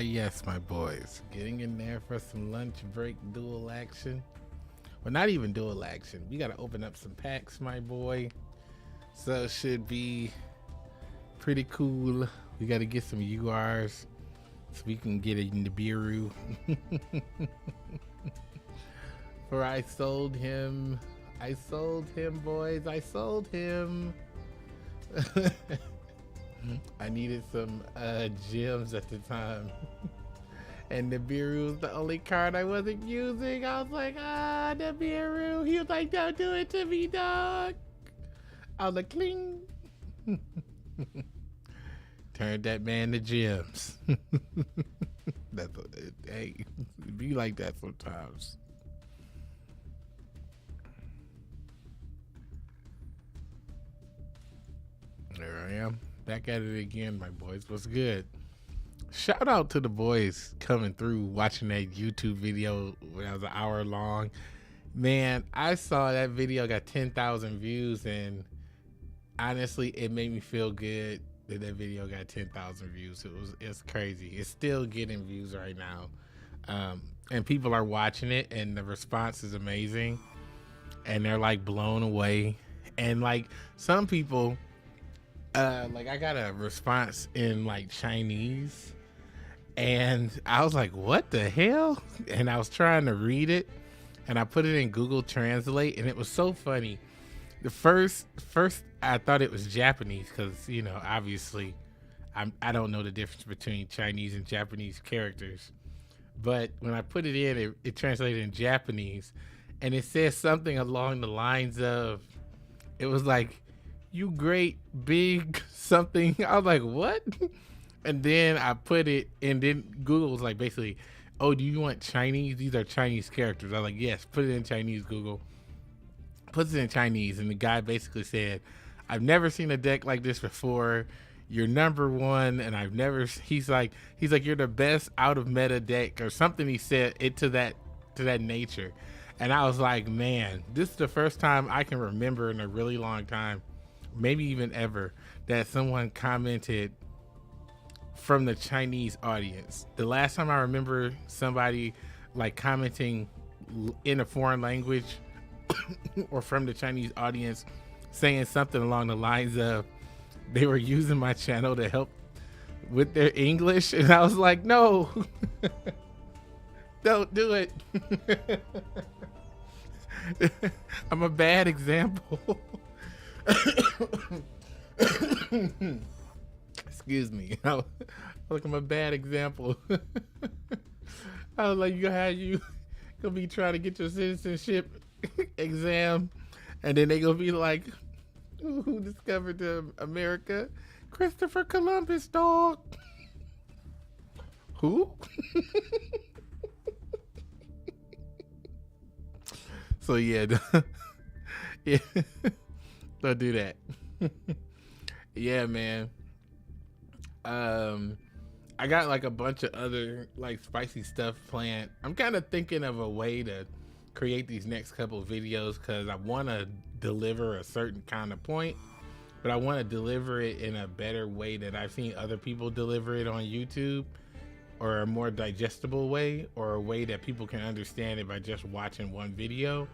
Yes, my boys. Getting in there for some lunch break duel action. Well, not even duel action. We got to open up some packs, my boy. So it should be pretty cool. We got to get some URs so we can get it in the Biru. For I sold him. I sold him, boys. I sold him. I needed some gems at the time. And the Biru was the only card I wasn't using. I was like, the Biru. He was like, don't do it to me, dog. I was like, cling. Turned that man to gems. That's hey, it be like that sometimes. There I am. Back at it again, my boys. What's good? Shout out to the boys coming through, watching that YouTube video when I was an hour long. Man, I saw that video got 10,000 views, and honestly, it made me feel good that video got 10,000 views. It's crazy. It's still getting views right now, and people are watching it, and the response is amazing, and they're like blown away. And like some people, like I got a response in like Chinese, and I was like, what the hell? And I was trying to read it, and I put it in Google Translate, and it was so funny. The first I thought it was Japanese, because you know, obviously I don't know the difference between Chinese and Japanese characters, but when I put it in, it translated in Japanese, and it says something along the lines of, it was like, you great big something. I was like, what? And then I put it, and then Google was like, basically, oh, do you want Chinese? These are Chinese characters. I was like, yes, put it in Chinese, Google. Puts it in Chinese, and the guy basically said, I've never seen a deck like this before. You're number one, and I've never, he's like, you're the best out of meta deck, or something. He said it to that nature. And I was like, man, this is the first time I can remember in a really long time, maybe even ever, that someone commented from the Chinese audience. The last time I remember somebody like commenting in a foreign language or from the Chinese audience saying something along the lines of they were using my channel to help with their English, and I was like, no. Don't do it. I'm a bad example. Excuse me. Like, I'm a bad example. I was like, you gonna be trying to get your citizenship exam, and then they gonna be like, who discovered America? Christopher Columbus, dog. Who? So yeah, yeah, don't do that. Yeah, man. I got like a bunch of other like spicy stuff planned. I'm kind of thinking of a way to create these next couple of videos, because I want to deliver a certain kind of point, but I want to deliver it in a better way that I've seen other people deliver it on YouTube, or a more digestible way, or a way that people can understand it by just watching one video.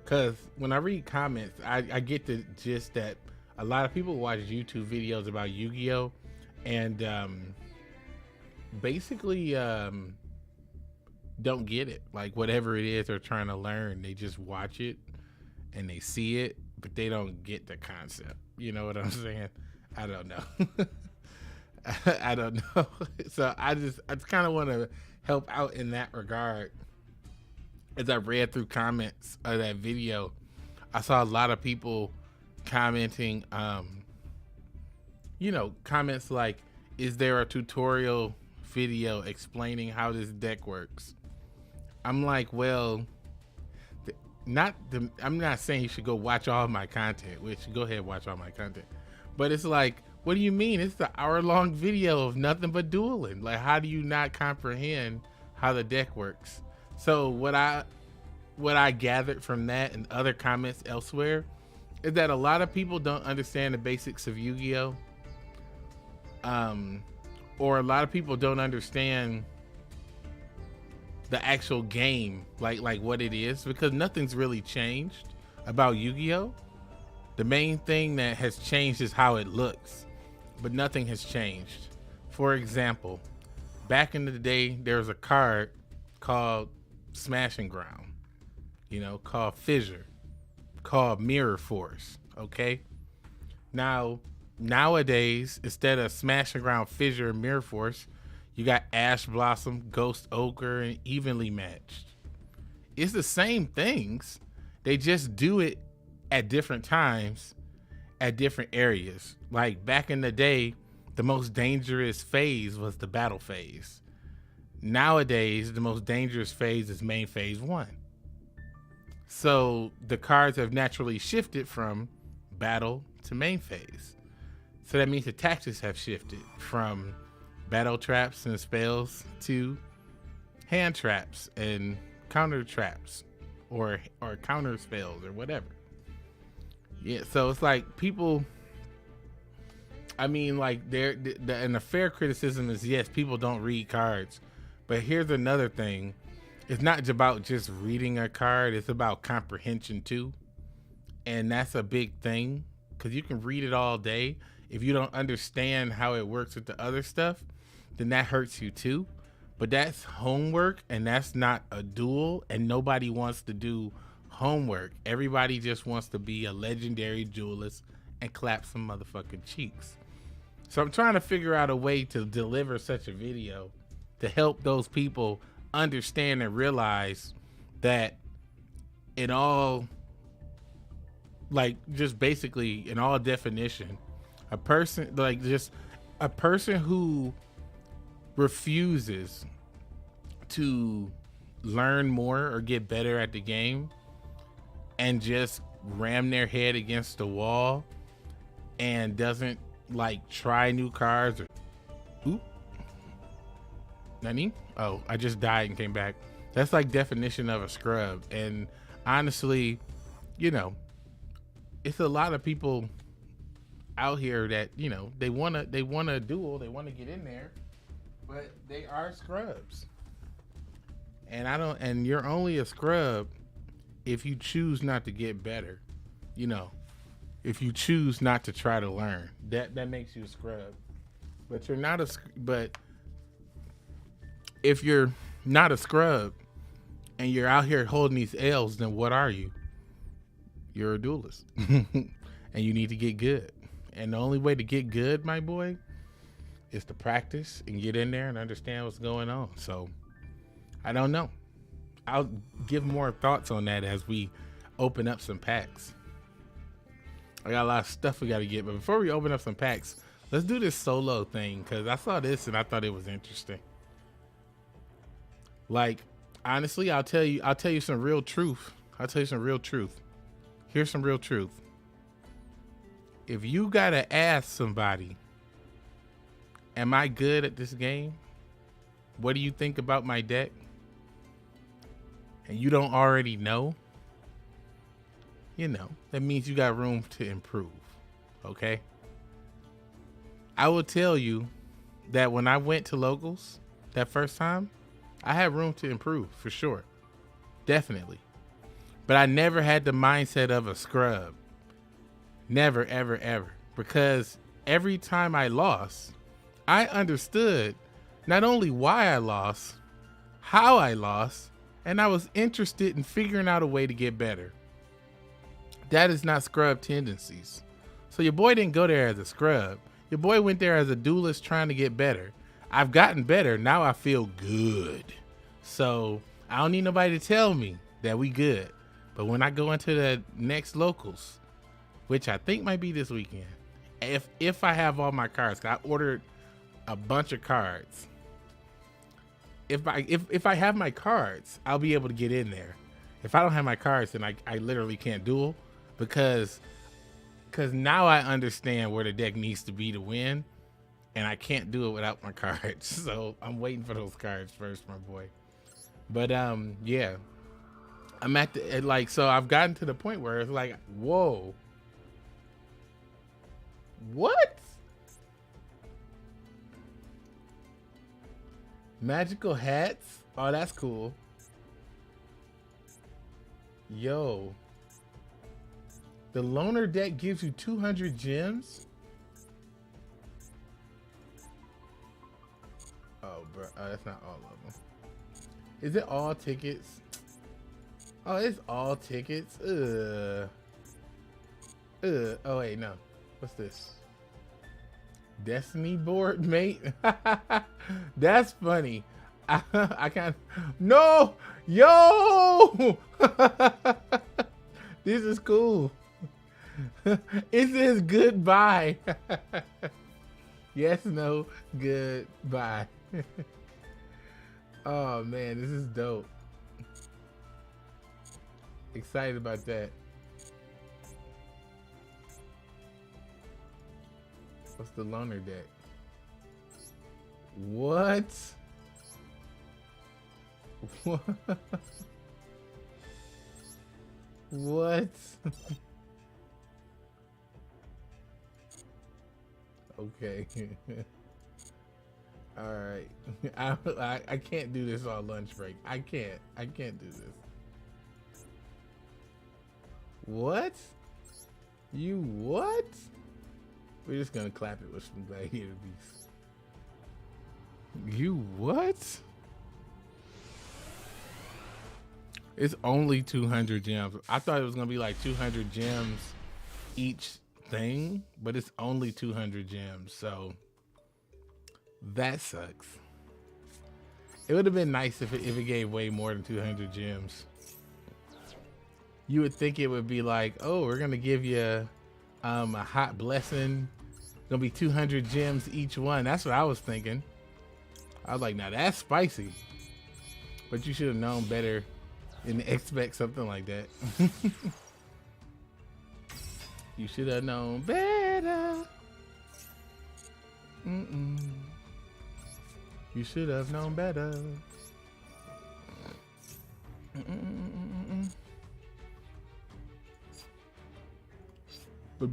Because when I read comments, I get the gist that a lot of people watch YouTube videos about Yu-Gi-Oh and basically don't get it. Like, whatever it is they're trying to learn, they just watch it and they see it, but they don't get the concept. You know what I'm saying? I don't know. I don't know. So I just kind of want to help out in that regard. As I read through comments of that video, I saw a lot of people commenting, you know, comments like, is there a tutorial video explaining how this deck works? I'm like, well, I'm not saying you should go watch all my content, which go ahead, watch all my content. But it's like, what do you mean? It's an hour-long video of nothing but dueling. Like, how do you not comprehend how the deck works? So what I gathered from that and other comments elsewhere is that a lot of people don't understand the basics of Yu-Gi-Oh, or a lot of people don't understand the actual game, like what it is, because nothing's really changed about Yu-Gi-Oh. The main thing that has changed is how it looks, but nothing has changed. For example, back in the day, there was a card called Smashing Ground, you know, called Fissure, called Mirror Force. Okay, nowadays, instead of Smashing Ground, Fissure, and Mirror Force, you got Ash Blossom, Ghost Ochre, and Evenly Matched. It's the same things. They just do it at different times, at different areas. Like back in the day, the most dangerous phase was the battle phase. Nowadays, the most dangerous phase is main phase 1. So the cards have naturally shifted from battle to main phase. So that means the tactics have shifted from battle traps and spells to hand traps and counter traps or counter spells or whatever. Yeah, so it's like people, I mean, like and the fair criticism is, yes, people don't read cards, but here's another thing. It's not about just reading a card, it's about comprehension too. And that's a big thing, because you can read it all day. If you don't understand how it works with the other stuff, then that hurts you too. But that's homework, and that's not a duel, and nobody wants to do homework. Everybody just wants to be a legendary duelist and clap some motherfucking cheeks. So I'm trying to figure out a way to deliver such a video to help those people understand and realize that in all, like, just basically in all definition, a person who refuses to learn more or get better at the game and just ram their head against the wall and doesn't like try new cards or Nani? Oh, I just died and came back. That's like definition of a scrub. And honestly, you know, it's a lot of people out here that, you know, they wanna duel, they wanna get in there, but they are scrubs. And you're only a scrub if you choose not to get better. You know, if you choose not to try to learn, that makes you a scrub. But you're not but if you're not a scrub and you're out here holding these L's, then what are you? You're a duelist. And you need to get good. And the only way to get good, my boy, is to practice and get in there and understand what's going on. So I don't know. I'll give more thoughts on that as we open up some packs. I got a lot of stuff we got to get, but before we open up some packs, let's do this solo thing, because I saw this and I thought it was interesting. Like, honestly, I'll tell you some real truth. Here's some real truth. If you gotta ask somebody, am I good at this game? What do you think about my deck? And you don't already know, you know, that means you got room to improve. Okay? I will tell you that when I went to locals that first time, I had room to improve for sure. Definitely. But I never had the mindset of a scrub. Never, ever, ever. Because every time I lost, I understood not only why I lost, how I lost, and I was interested in figuring out a way to get better. That is not scrub tendencies. So your boy didn't go there as a scrub. Your boy went there as a duelist trying to get better. I've gotten better. Now I feel good. So I don't need nobody to tell me that we good. But when I go into the next locals, which I think might be this weekend, if I have all my cards, 'cause I ordered a bunch of cards. If I have my cards, I'll be able to get in there. If I don't have my cards, then I literally can't duel, because now I understand where the deck needs to be to win, and I can't do it without my cards. So I'm waiting for those cards first, my boy. But yeah, I'm at the, like, so I've gotten to the point where it's like, whoa, what? Magical hats? Oh, that's cool. Yo. The loner deck gives you 200 gems? Oh, bro. Oh, that's not all of them. Is it all tickets? Oh, it's all tickets? Oh, wait, no. What's this? Destiny board, mate? That's funny. I can't. No! Yo! This is cool. It says goodbye. Yes, no, goodbye. Oh man, this is dope. Excited about that. What's the loner deck? What? What? What? Okay. All right. I can't do this on lunch break. I can't do this. What? You what? We're just gonna clap it with some gladiator beasts. You what? It's only 200 gems. I thought it was gonna be like 200 gems each thing, but it's only 200 gems, so that sucks. It would have been nice if it gave way more than 200 gems. You would think it would be like, oh, we're gonna give you a hot blessing. Gonna be 200 gems each one. That's what I was thinking. I was like, now that's spicy. But you should have known better than to expect something like that. You should have known better. You should have known better. Better.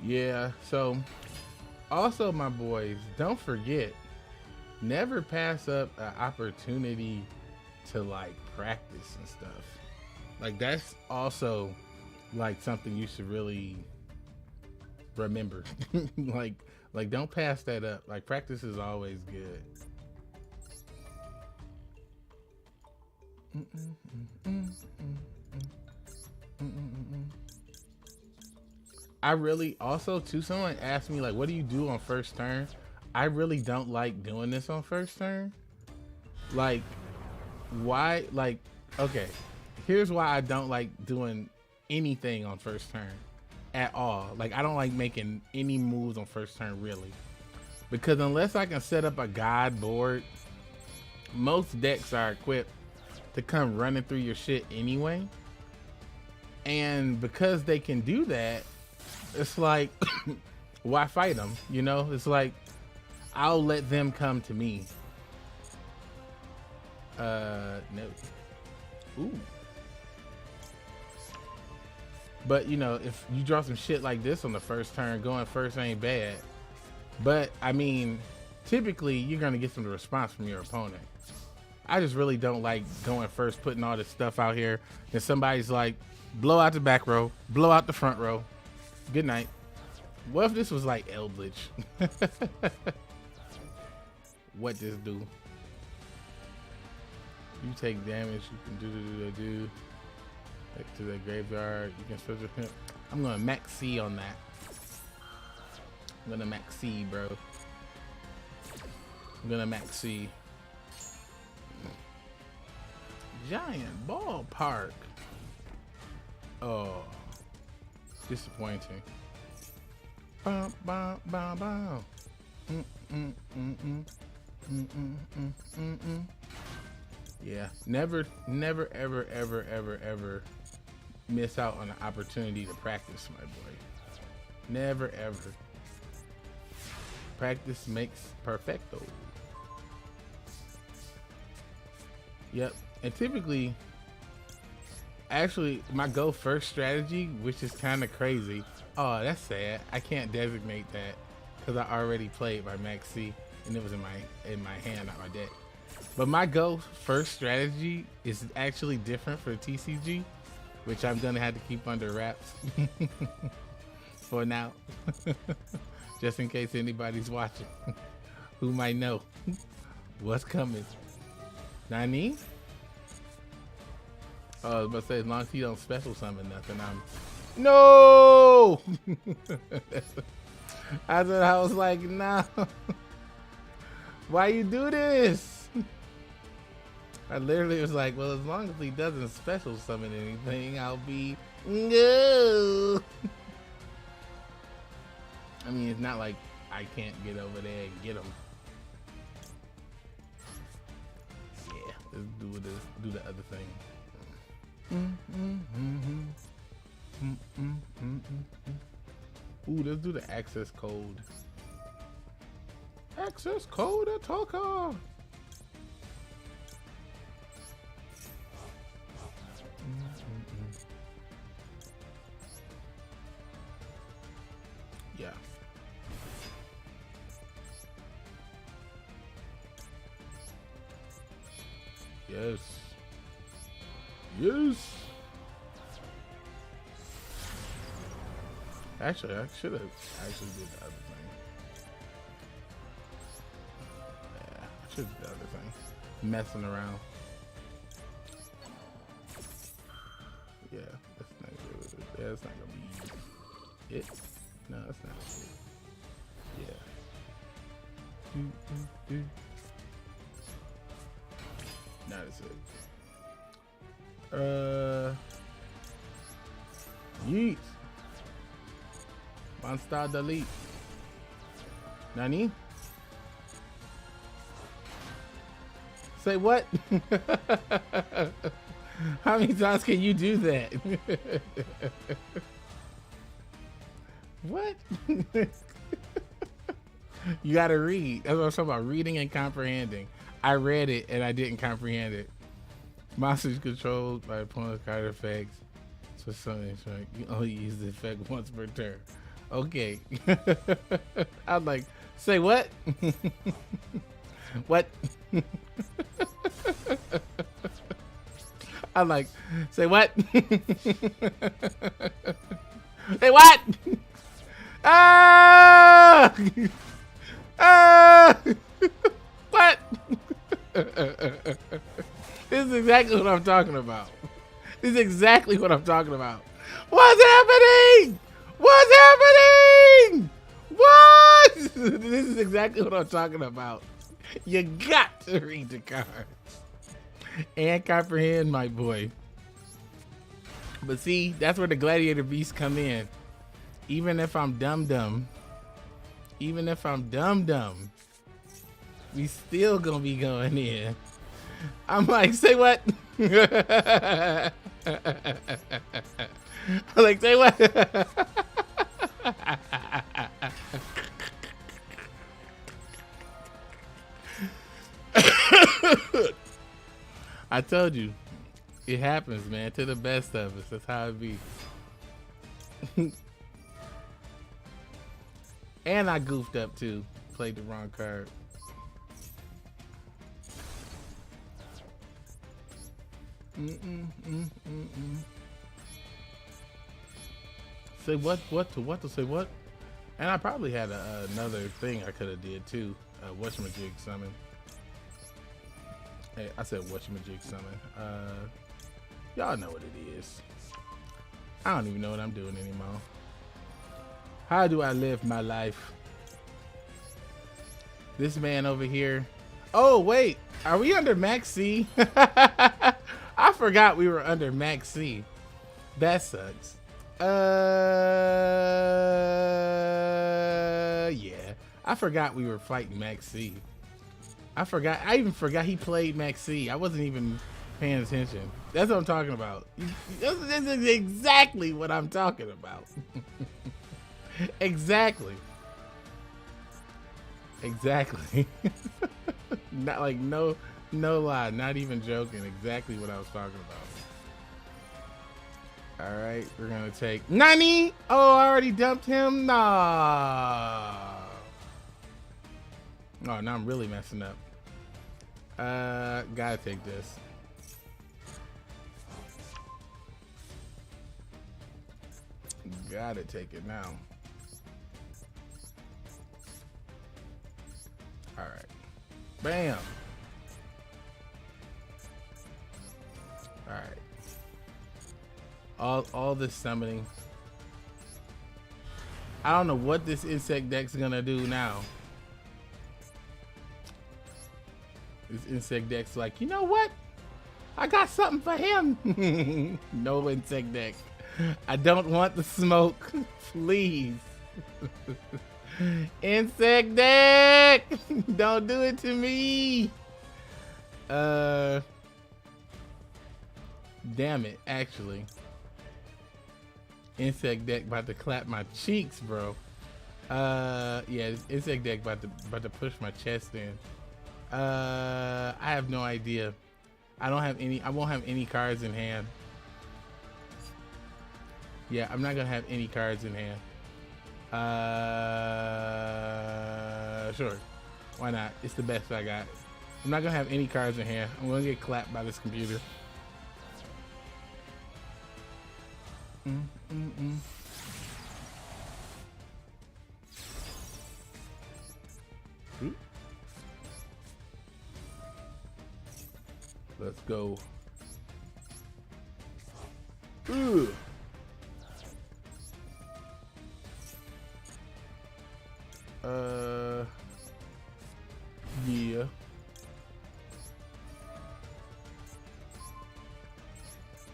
Yeah, so also my boys, don't forget, never pass up an opportunity to like practice and stuff. Like that's also like something you should really remember. like don't pass that up. Like practice is always good. I really also too, someone asked me like, what do you do on first turn? I really don't like doing this on first turn. Like why? Like, okay, here's why I don't like doing anything on first turn at all. Like I don't like making any moves on first turn really, because unless I can set up a god board, most decks are equipped to come running through your shit anyway. And because they can do that, it's like, why fight them? You know, it's like, I'll let them come to me. No. Ooh. But you know, if you draw some shit like this on the first turn, going first ain't bad. But I mean, typically you're gonna get some response from your opponent. I just really don't like going first, putting all this stuff out here, and somebody's like, blow out the back row, blow out the front row. Good night. What if this was like Eldritch? What this do? You take damage, you can do. Back to the graveyard, you can switch with him. I'm gonna max C on that. I'm gonna max C, bro. I'm gonna max C. Giant ballpark. Oh, disappointing. Bum, bum, bum, bum. Yeah, never, ever miss out on an opportunity to practice, my boy. Never, ever. Practice makes perfecto. Yep. And typically, actually, my go first strategy, which is kind of crazy. Oh, that's sad. I can't designate that because I already played my Max C and it was in my hand, not my deck. But my go first strategy is actually different for TCG, which I'm gonna have to keep under wraps for now, just in case anybody's watching who might know what's coming. Nani? Oh, I was about to say, as long as you don't special summon nothing, I'm no. I was like, no. Why you do this? I literally was like, well, as long as he doesn't special summon anything, I'll be no. I mean, it's not like I can't get over there and get him. Yeah, let's do the other thing. Ooh, let's do the access code. Access code attacker. Yeah. Yes. Yes. Actually, I should have actually did the other thing. Yeah, I should have did the other thing. Messing around. Yeah, that's not good. Yeah, that's not gonna be it. No, that's not it. Yeah. No, that's it. Yeet. Monster delete. Nani? Say what? How many times can you do that? What? You gotta read. That's what I'm talking about. Reading and comprehending. I read it and I didn't comprehend it. Monsters controlled by opponent's card effects. So something you only use the effect once per turn. Okay. I'm like, say what? What? I'm like, say what? Say what? Ah! Ah! What? This is exactly what I'm talking about. This is exactly what I'm talking about. What's happening? What's happening? What? This is exactly what I'm talking about. You got to read the cards and comprehend, my boy. But see, that's where the gladiator beasts come in. Even if I'm dumb, we still gonna be going in. I'm like, say what? I'm like, say what? I told you, it happens, man, to the best of us. That's how it be. And I goofed up too. Played the wrong card. Say what? What to say what? And I probably had another thing I could have did too. Whatchamajig summon. Hey, I said whatchamajig summon. Y'all know what it is. I don't even know what I'm doing anymore. How do I live my life? This man over here. Oh wait, are we under Max C? I forgot we were under Max C. That sucks. Yeah. I forgot we were fighting Max C. I even forgot he played Max C. I wasn't even paying attention. That's what I'm talking about. This is exactly what I'm talking about. Exactly. Exactly. Not like no No lie, not even joking. Exactly what I was talking about. All right, we're gonna take Nani. Oh, I already dumped him. Nah. Oh, now I'm really messing up. Gotta take this. Gotta take it now. All right. Bam. All right. All this summoning. I don't know what this insect deck's gonna do now. This insect deck's like, you know what? I got something for him. No insect deck. I don't want the smoke. Please. Insect deck. Don't do it to me. Damn it, actually. Insect deck about to clap my cheeks, bro. Yeah, this insect deck about to push my chest in. I have no idea. I won't have any cards in hand. Yeah, I'm not gonna have any cards in hand. Sure. Why not? It's the best I got. I'm not gonna have any cards in hand. I'm gonna get clapped by this computer. Let's go. Ooh. Yeah.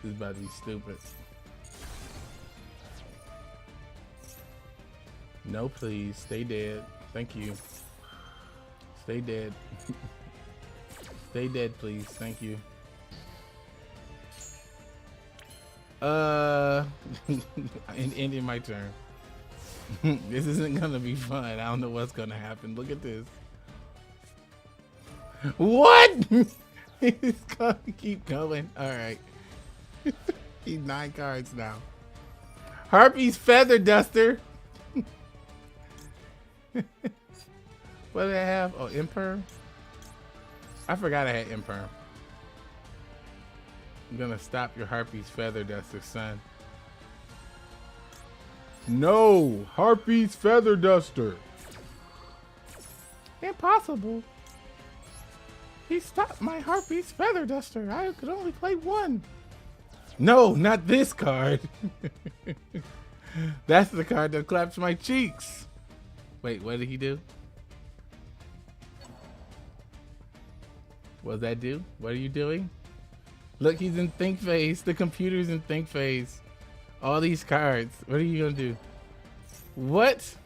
This is about to be stupid. No, please. Stay dead. Thank you. Stay dead. Stay dead, please. Thank you. Ending my turn. This isn't gonna be fun. I don't know what's gonna happen. Look at this. What? He's gonna keep going. All right. He's 9 cards now. Harpy's Feather Duster. What did I have? Oh, Imperm. I forgot I had Imperm. I'm gonna stop your Harpy's Feather Duster, son. No, Harpy's Feather Duster. Impossible. He stopped my Harpy's Feather Duster. I could only play one. No, not this card. That's the card that claps my cheeks. Wait, what did he do? What does that do? What are you doing? Look, he's in think phase. The computer's in think phase. All these cards. What are you gonna do? What?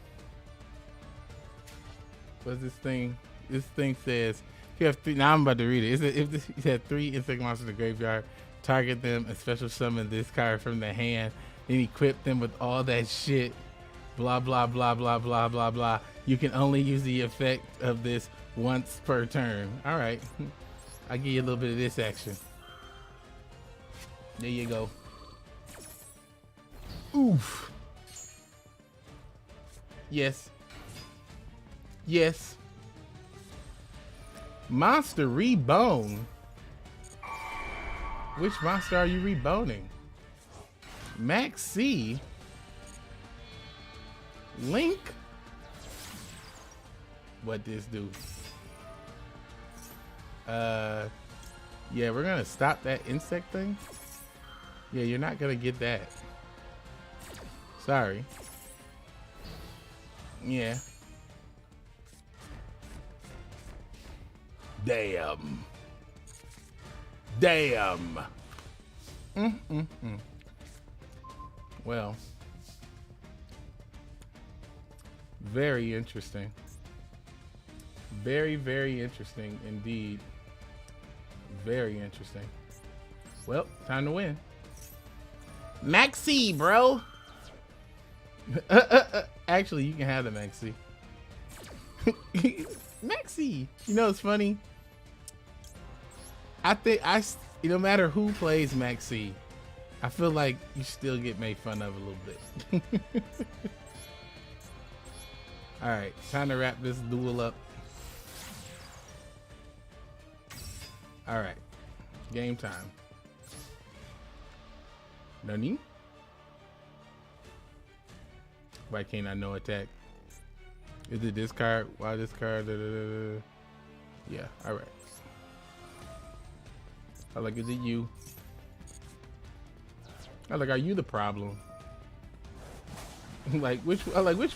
What's this thing? This thing says, if you have 3, now I'm about to read it. If you had 3 insect monsters in the graveyard, target them and special summon this card from the hand, then equip them with all that shit. Blah, blah, blah, blah, blah, blah, blah. You can only use the effect of this once per turn. All right. I'll give you a little bit of this action. There you go. Oof. Yes. Yes. Monster Rebone. Which monster are you reboning? Max C. Link. What this do? Yeah, we're gonna stop that insect thing. Yeah, you're not gonna get that. Sorry. Yeah. Damn. Damn. Well. Very interesting. Very, very interesting indeed. Very interesting. Well, time to win. Maxi, bro. Actually, you can have the Maxi. Maxi. You know, it's funny. I think no matter who plays Maxi, I feel like you still get made fun of a little bit. All right, time to wrap this duel up. All right, game time. Nani? Why can't I no attack? Is it this card? Why this card? Yeah, all right. I like, is it you? I like, are you the problem? Like, which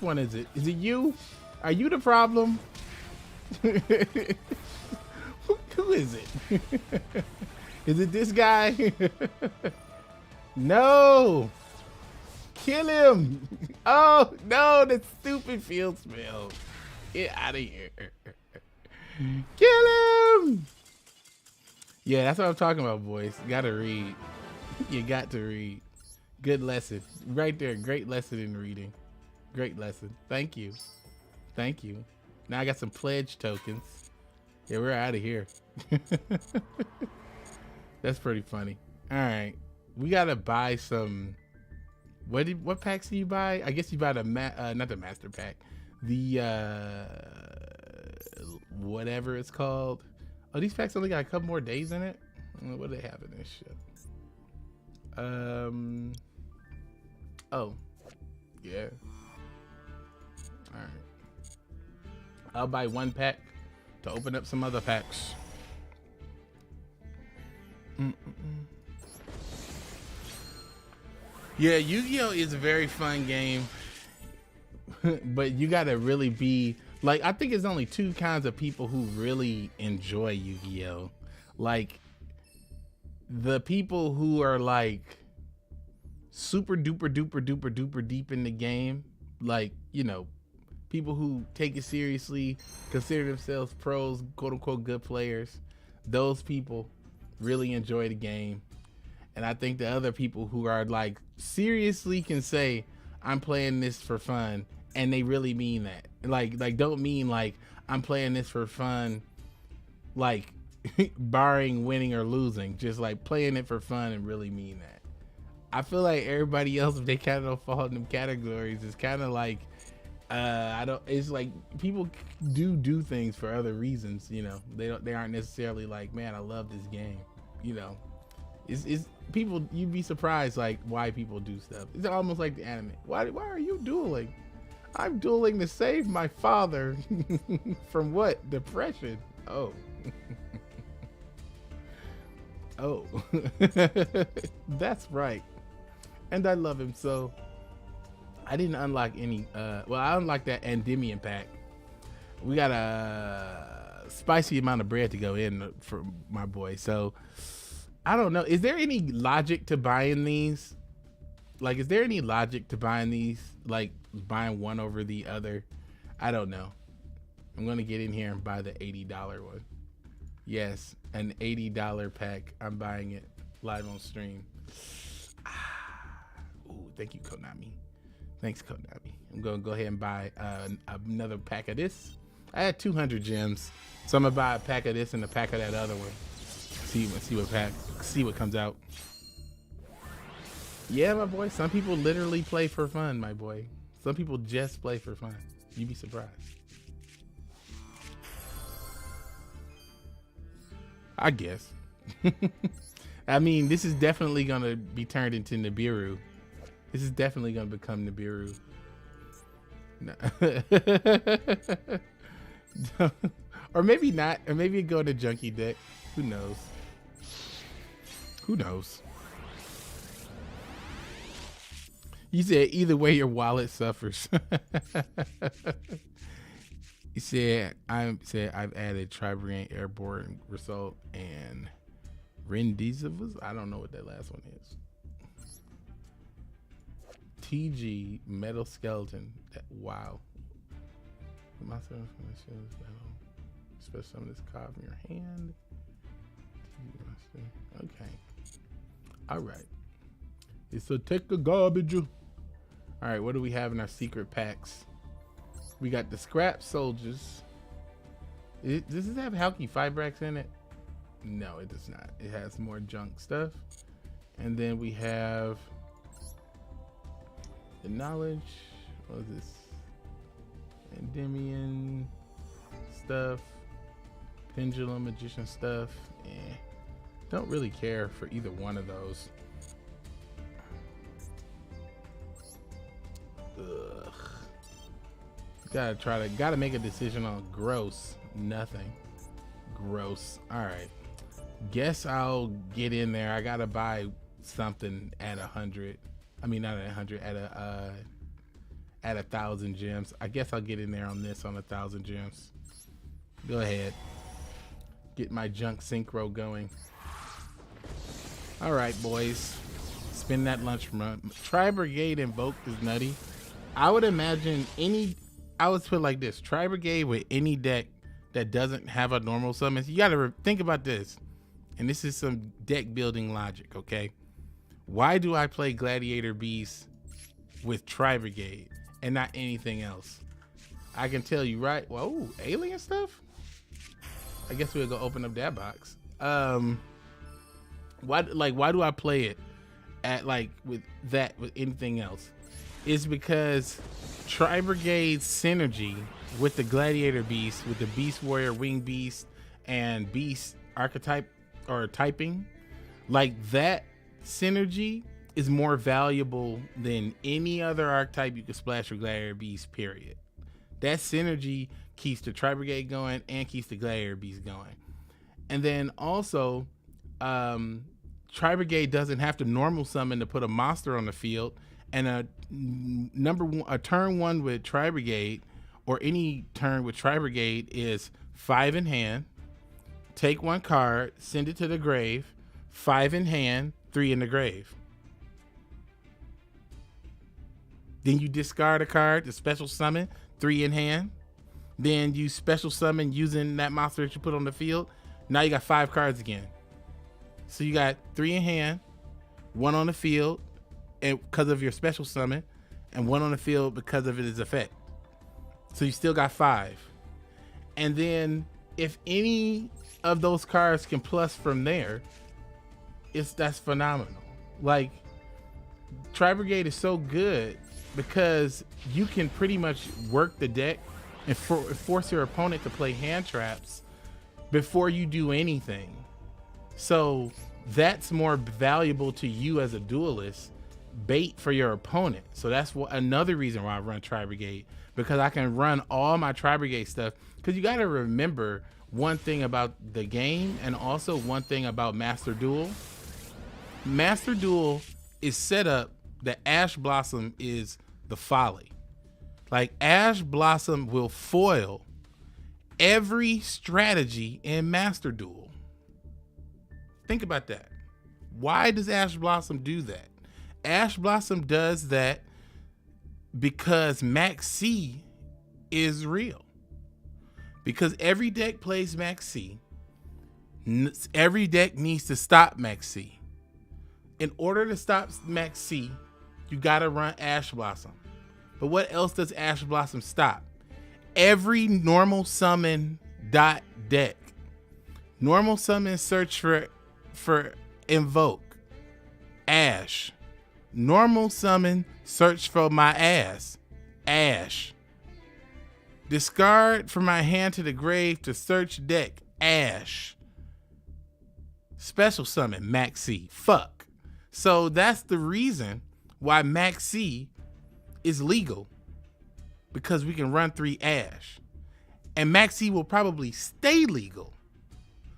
one is it? Is it you? Are you the problem? Who is it? Is it this guy? No! Kill him! Oh no, that stupid field spell. Get out of here. Kill him! Yeah, that's what I'm talking about, boys. You gotta read. You got to read. Good lesson. Right there. Great lesson in reading. Great lesson. Thank you. Thank you. Now I got some pledge tokens. Yeah, we're out of here. That's pretty funny. All right. We gotta buy some. What packs do you buy? I guess you buy the not the master pack. The whatever it's called. Oh, these packs only got a couple more days in it. What do they have in this shit? Oh, yeah. All right. I'll buy one pack to open up some other packs. Yeah, Yu-Gi-Oh is a very fun game, but you gotta really be like, I think it's only two kinds of people who really enjoy Yu-Gi-Oh. Like the people who are like super duper duper duper duper deep in the game, like, you know, people who take it seriously, consider themselves pros, quote unquote good players. Those people really enjoy the game. And I think the other people who are like seriously can say, I'm playing this for fun, and they really mean that. Like don't mean like I'm playing this for fun, like barring winning or losing, just like playing it for fun and really mean that. I feel like everybody else, if they kind of don't fall in them categories, is kind of like it's like people do things for other reasons, you know. They aren't necessarily like, man, I love this game, you know. It's people, you'd be surprised like why people do stuff. It's almost like the anime. Why are you dueling? I'm dueling to save my father from what? Depression. Oh. Oh. That's right. And I love him so. I didn't unlock any well, I unlocked that Endymion pack. We got a spicy amount of bread to go in for my boy, so I don't know. Is there any logic to buying these? Like, is there any logic to buying these? Like, buying one over the other? I don't know. I'm going to get in here and buy the $80 one. Yes, an $80 pack. I'm buying it live on stream. Ooh, thank you, Konami. Thanks, Konami. I'm going to go ahead and buy another pack of this. I had 200 gems, so I'm going to buy a pack of this and a pack of that other one. See what comes out. Yeah, my boy. Some people literally play for fun, my boy. Some people just play for fun. You'd be surprised. I guess. I mean, this is definitely gonna be turned into Nibiru. This is definitely gonna become Nibiru. No. Or maybe not. Or maybe go to Junkie deck. Who knows? Who knows? You said either way your wallet suffers. You said I've added Tribarian Airborne Result and Rendezvous. I don't know what that last one is. TG Metal Skeleton. Wow. Special summon this card from your hand. Okay. All right. It's a take a garbage. All right. What do we have in our secret packs? We got the Scrap Soldiers. Does this have Halky Fibrax in it? No, it does not. It has more junk stuff. And then we have the knowledge. What is this? Endymion stuff. Pendulum magician stuff. Don't really care for either one of those. Ugh. Gotta make a decision on gross. Nothing. Gross. All right. Guess I'll get in there. I gotta buy something at 100. I mean, not at 100. At 1,000 gems. I guess I'll get in there on this on 1,000 gems. Go ahead. Get my junk synchro going. All right, boys. Spend that lunch run. Tri Brigade invoked is nutty. I would imagine I would put it like this. Tri Brigade with any deck that doesn't have a normal summon. You gotta think about this. And this is some deck building logic, okay? Why do I play Gladiator Beast with Tri Brigade and not anything else? I can tell you, right? Whoa, alien stuff? I guess we'll go open up that box. Why do I play it with anything else? It's because Tri Brigade's synergy with the Gladiator Beast, with the Beast Warrior, Wing Beast, and Beast archetype or typing, like that synergy is more valuable than any other archetype you could splash with Gladiator Beast, period. That synergy keeps the Tri Brigade going and keeps the Gladiator Beast going. And then also, Tri Brigade doesn't have to normal summon to put a monster on the field, and a turn one with Tri Brigade or any turn with Tri Brigade is 5 in hand, take 1 card, send it to the grave, 5 in hand, 3 in the grave. Then you discard a card to special summon, 3 in hand. Then you special summon using that monster that you put on the field. Now you got 5 cards again. So you got 3 in hand, 1 on the field and because of your special summon, and 1 on the field because of its effect. So you still got 5. And then if any of those cards can plus from there, that's phenomenal. Like, Tri Brigade is so good because you can pretty much work the deck and force your opponent to play hand traps before you do anything. So that's more valuable to you as a duelist, bait for your opponent. So that's another reason why I run Tri Brigade, because I can run all my Tri Brigade stuff. Because you got to remember one thing about the game, and also one thing about Master Duel. Master Duel is set up that Ash Blossom is the folly. Like, Ash Blossom will foil every strategy in Master Duel. Think about that. Why does Ash Blossom do that? Ash Blossom does that because Max C is real. Because every deck plays Max C. Every deck needs to stop Max C. In order to stop Max C, you gotta run Ash Blossom. But what else does Ash Blossom stop? Every normal summon deck. Normal summon search for invoke. Ash. Normal summon search for my ass. Ash. Discard from my hand to the grave to search deck. Ash. Special summon Max C. Fuck. So that's the reason why Max C is legal, because we can run 3 Ash. And Max C will probably stay legal,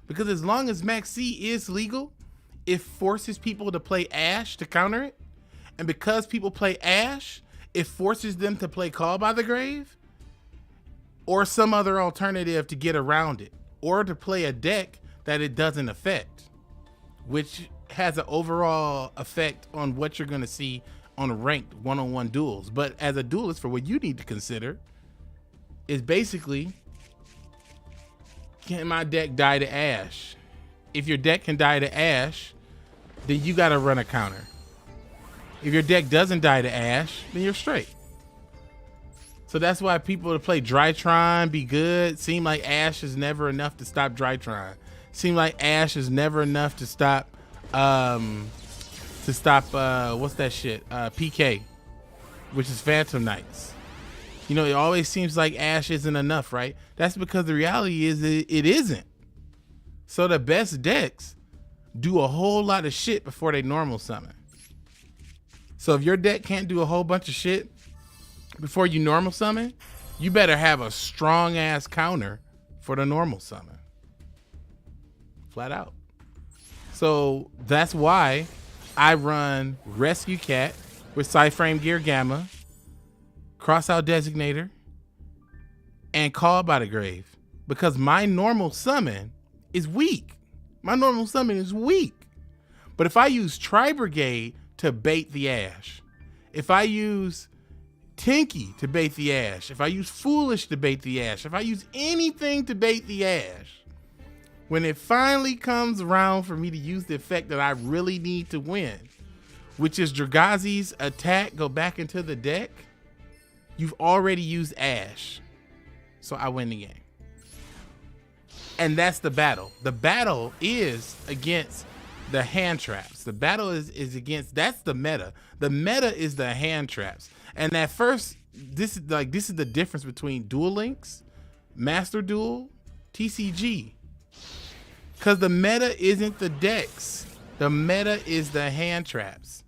because as long as Max C is legal, it forces people to play Ash to counter it. And because people play Ash, it forces them to play Call by the Grave or some other alternative to get around it, or to play a deck that it doesn't affect, which has an overall effect on what you're going to see on ranked one-on-one duels. But as a duelist, for what you need to consider is basically, can my deck die to Ash? If your deck can die to Ash, then you got to run a counter. If your deck doesn't die to Ash, then you're straight. So that's why people that play Drytron be good. Seem like Ash is never enough to stop Drytron. Seems like Ash is never enough to stop what's that shit? PK, which is Phantom Knights. You know, it always seems like Ash isn't enough, right? That's because the reality is it isn't. So the best decks do a whole lot of shit before they normal summon. So if your deck can't do a whole bunch of shit before you normal summon, you better have a strong ass counter for the normal summon. Flat out. So that's why I run Rescue Cat with Psyframe Gear Gamma, Crossout Designator, and Call by the Grave, because my normal summon is weak. My normal summon is weak. But if I use Tri-Brigade to bait the Ash, if I use Tinky to bait the Ash, if I use Foolish to bait the Ash, if I use anything to bait the Ash, when it finally comes around for me to use the effect that I really need to win, which is Dragazi's attack go back into the deck, you've already used Ash. So I win the game. And that's the battle. The battle is against the hand traps. The battle is against, that's the meta. The meta is the hand traps. And at first, this is the difference between Duel Links, Master Duel, TCG. Because the meta isn't the decks. The meta is the hand traps.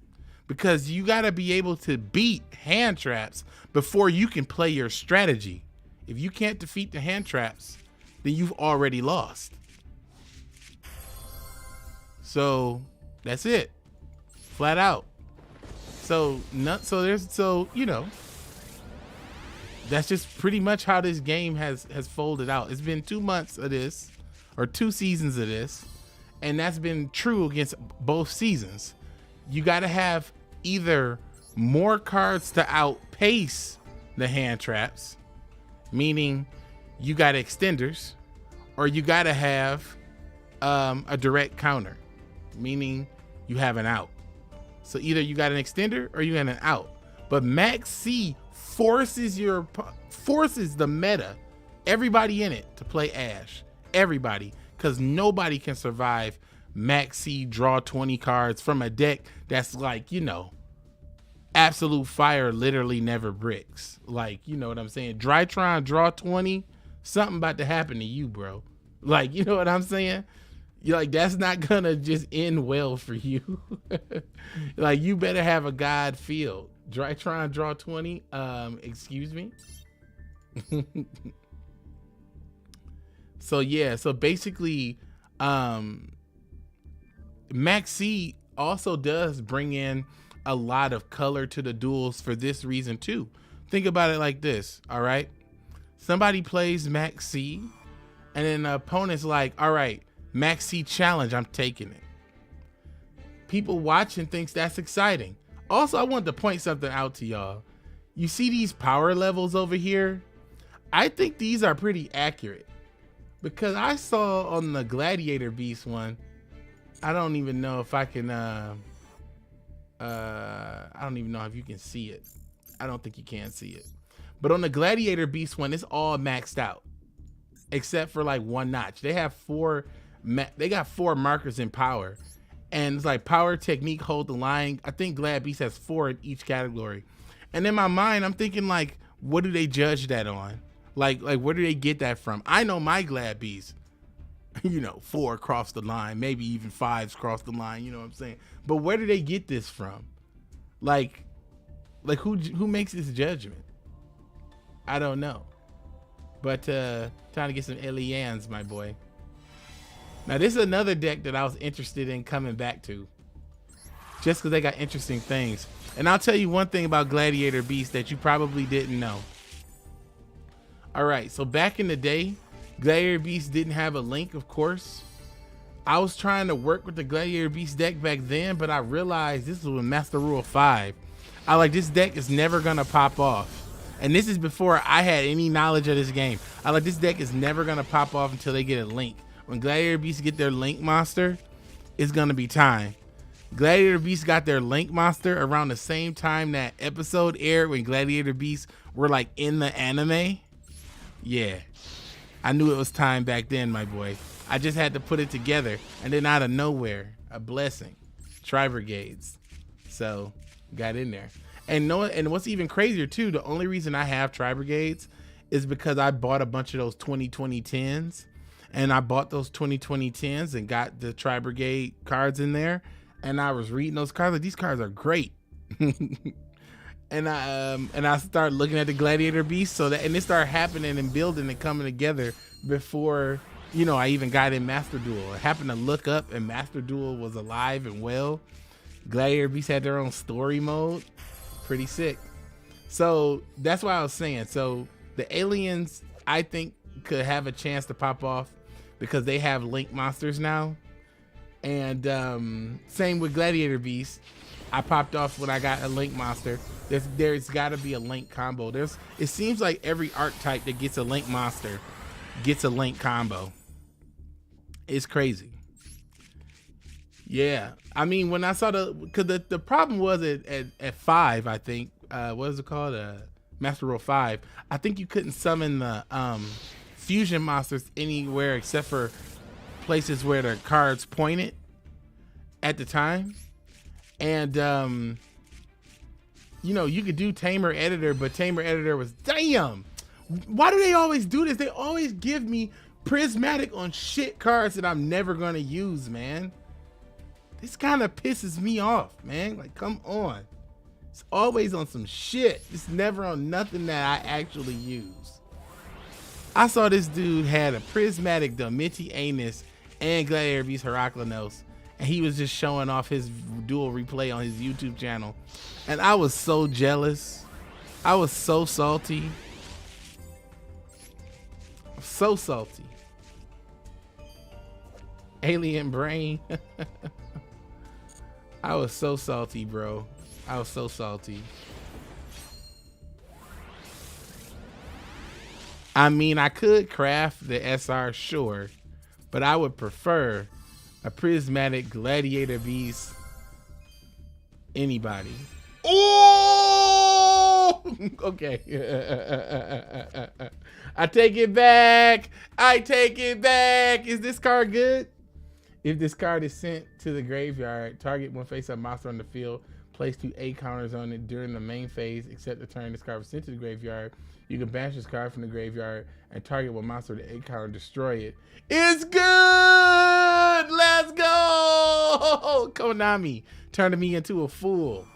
Because you got to be able to beat hand traps before you can play your strategy. If you can't defeat the hand traps, then you've already lost. So that's it. Flat out. So you know, that's just pretty much how this game has folded out. It's been 2 months of this, or 2 seasons of this, and that's been true against both seasons. You got to have either more cards to outpace the hand traps, meaning you got extenders, or you got to have a direct counter, meaning you have an out. So either you got an extender or you got an out. But Max C forces the meta, everybody in it, to play Ash. Everybody, because nobody can survive Max C draw 20 cards from a deck that's like, you know, absolute fire literally never bricks. Like, you know what I'm saying? Drytron draw 20, something about to happen to you, bro. Like, you know what I'm saying? You're like, that's not gonna just end well for you. Like, you better have a God field. Drytron draw 20, excuse me. So yeah, so basically, Max C also does bring in a lot of color to the duels for this reason too. Think about it like this, all right? Somebody plays Max C, and then the opponent's like, all right, Max C challenge, I'm taking it. People watching thinks that's exciting. Also, I want to point something out to y'all. You see these power levels over here? I think these are pretty accurate, because I saw on the Gladiator Beast one, I don't even know if I can, I don't even know if you can see it. I don't think you can see it. But on the Gladiator Beast one, it's all maxed out, except for like one notch. They have they got 4 markers in power. And it's like power, technique, hold the line. I think Glad Beast has 4 in each category. And in my mind, I'm thinking like, what do they judge that on? Like where do they get that from? I know my Glad Beast, you know, 4 cross the line, maybe even 5s cross the line, you know what I'm saying? But where do they get this from? Like who makes this judgment? I don't know. But trying to get some Elians, my boy. Now this is another deck that I was interested in coming back to, just because they got interesting things. And I'll tell you one thing about Gladiator Beast that you probably didn't know. All right, so back in the day, Gladiator Beast didn't have a link, of course. I was trying to work with the Gladiator Beast deck back then, but I realized this was with Master Rule 5. I like, this deck is never gonna pop off. And this is before I had any knowledge of this game. I like, this deck is never gonna pop off until they get a link. When Gladiator Beast get their Link Monster, it's gonna be time. Gladiator Beast got their Link Monster around the same time that episode aired when Gladiator Beasts were like in the anime. Yeah, I knew it was time back then, my boy. I just had to put it together, and then out of nowhere, a blessing, tri-brigades. So got in there. And what's even crazier too, the only reason I have tri-brigades is because I bought a bunch of those 2010s, and I bought those 2010s and got the tri-brigade cards in there, and I was reading those cards like, these cards are great. And I started looking at the gladiator beast, and it started happening and building and coming together before, you know, I even got in Master Duel. I happened to look up and Master Duel was alive and well. Gladiator beasts had their own story mode. Pretty sick. So that's why I was saying, so the aliens I think could have a chance to pop off because they have link monsters now. And same with gladiator beasts. I popped off when I got a link monster. There's got to be a link combo. It seems like every archetype that gets a link monster gets a link combo. It's crazy. Yeah, I mean, when I saw because the problem was at 5, I think, what is it called? Master Roll 5. I think you couldn't summon the fusion monsters anywhere except for places where the cards pointed at the time. And you know, you could do Tamer Editor, but Tamer Editor was, damn, why do they always do this? They always give me prismatic on shit cards that I'm never gonna use, man. This kind of pisses me off, man. Like, come on. It's always on some shit. It's never on nothing that I actually use. I saw this dude had a prismatic Domiti Anus and Gladiator Beast Heraclinos, and he was just showing off his duel replay on his YouTube channel. And I was so jealous. I was so salty. So salty. Alien brain. I was so salty, bro. I was so salty. I mean, I could craft the SR, sure, but I would prefer a prismatic gladiator beast. Anybody. Oh, okay. I take it back. I take it back. Is this card good? If this card is sent to the graveyard, target one face-up monster on the field, place 2 A counters on it during the main phase, except the turn this card was sent to the graveyard. You can banish this card from the graveyard and target one monster with the A counter and destroy it. It's good! Let's go! Konami turned me into a fool.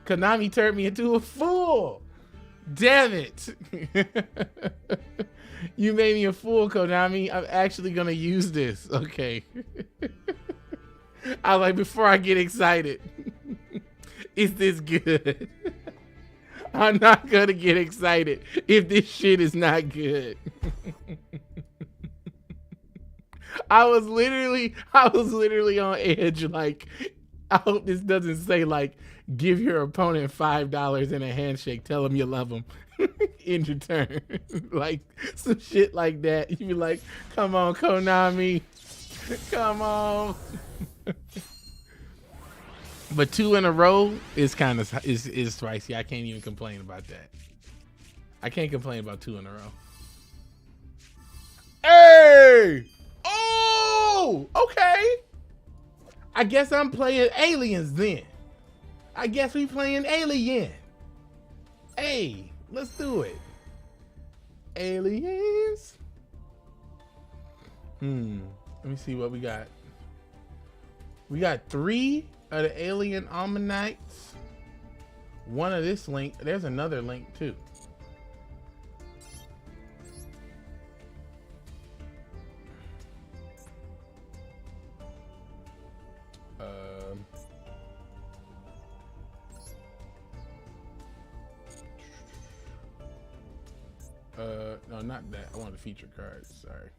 Konami turned me into a fool. Damn it. You made me a fool, Konami. I'm actually gonna use this. Okay. I was like, before I get excited, is this good? I'm not gonna get excited if this shit is not good. I was literally on edge. Like, I hope this doesn't say like, give your opponent $5 in a handshake. Tell them you love them. In return. Like some shit like that. You be like, come on, Konami. Come on. But 2 in a row is kind of is spicy. I can't even complain about that. I can't complain about 2 in a row. Hey! Oh! Okay. I guess I'm playing aliens then. I guess we playing alien. Hey, let's do it. Aliens. Let me see what we got. We got 3 of the alien ammonites. 1 of this link. There's another link too. No, not that. I want the feature cards. Sorry.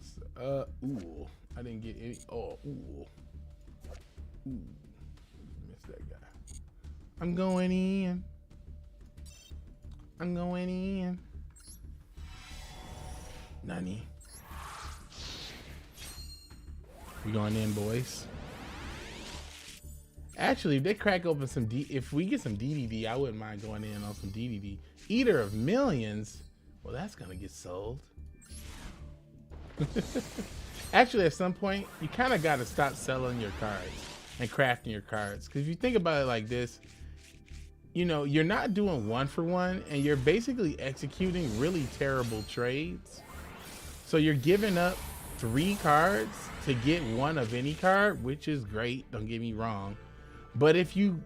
So, ooh, I didn't get any. Oh, ooh, missed that guy. I'm going in. I'm going in. Nani? We going in, boys. Actually, if they crack open some if we get some DDD, I wouldn't mind going in on some DDD. Eater of Millions. Well, that's gonna get sold. Actually, at some point, you kind of got to stop selling your cards and crafting your cards. Because if you think about it like this, you know, you're not doing one for one, and you're basically executing really terrible trades. So you're giving up 3 cards to get 1 of any card, which is great, don't get me wrong. But if you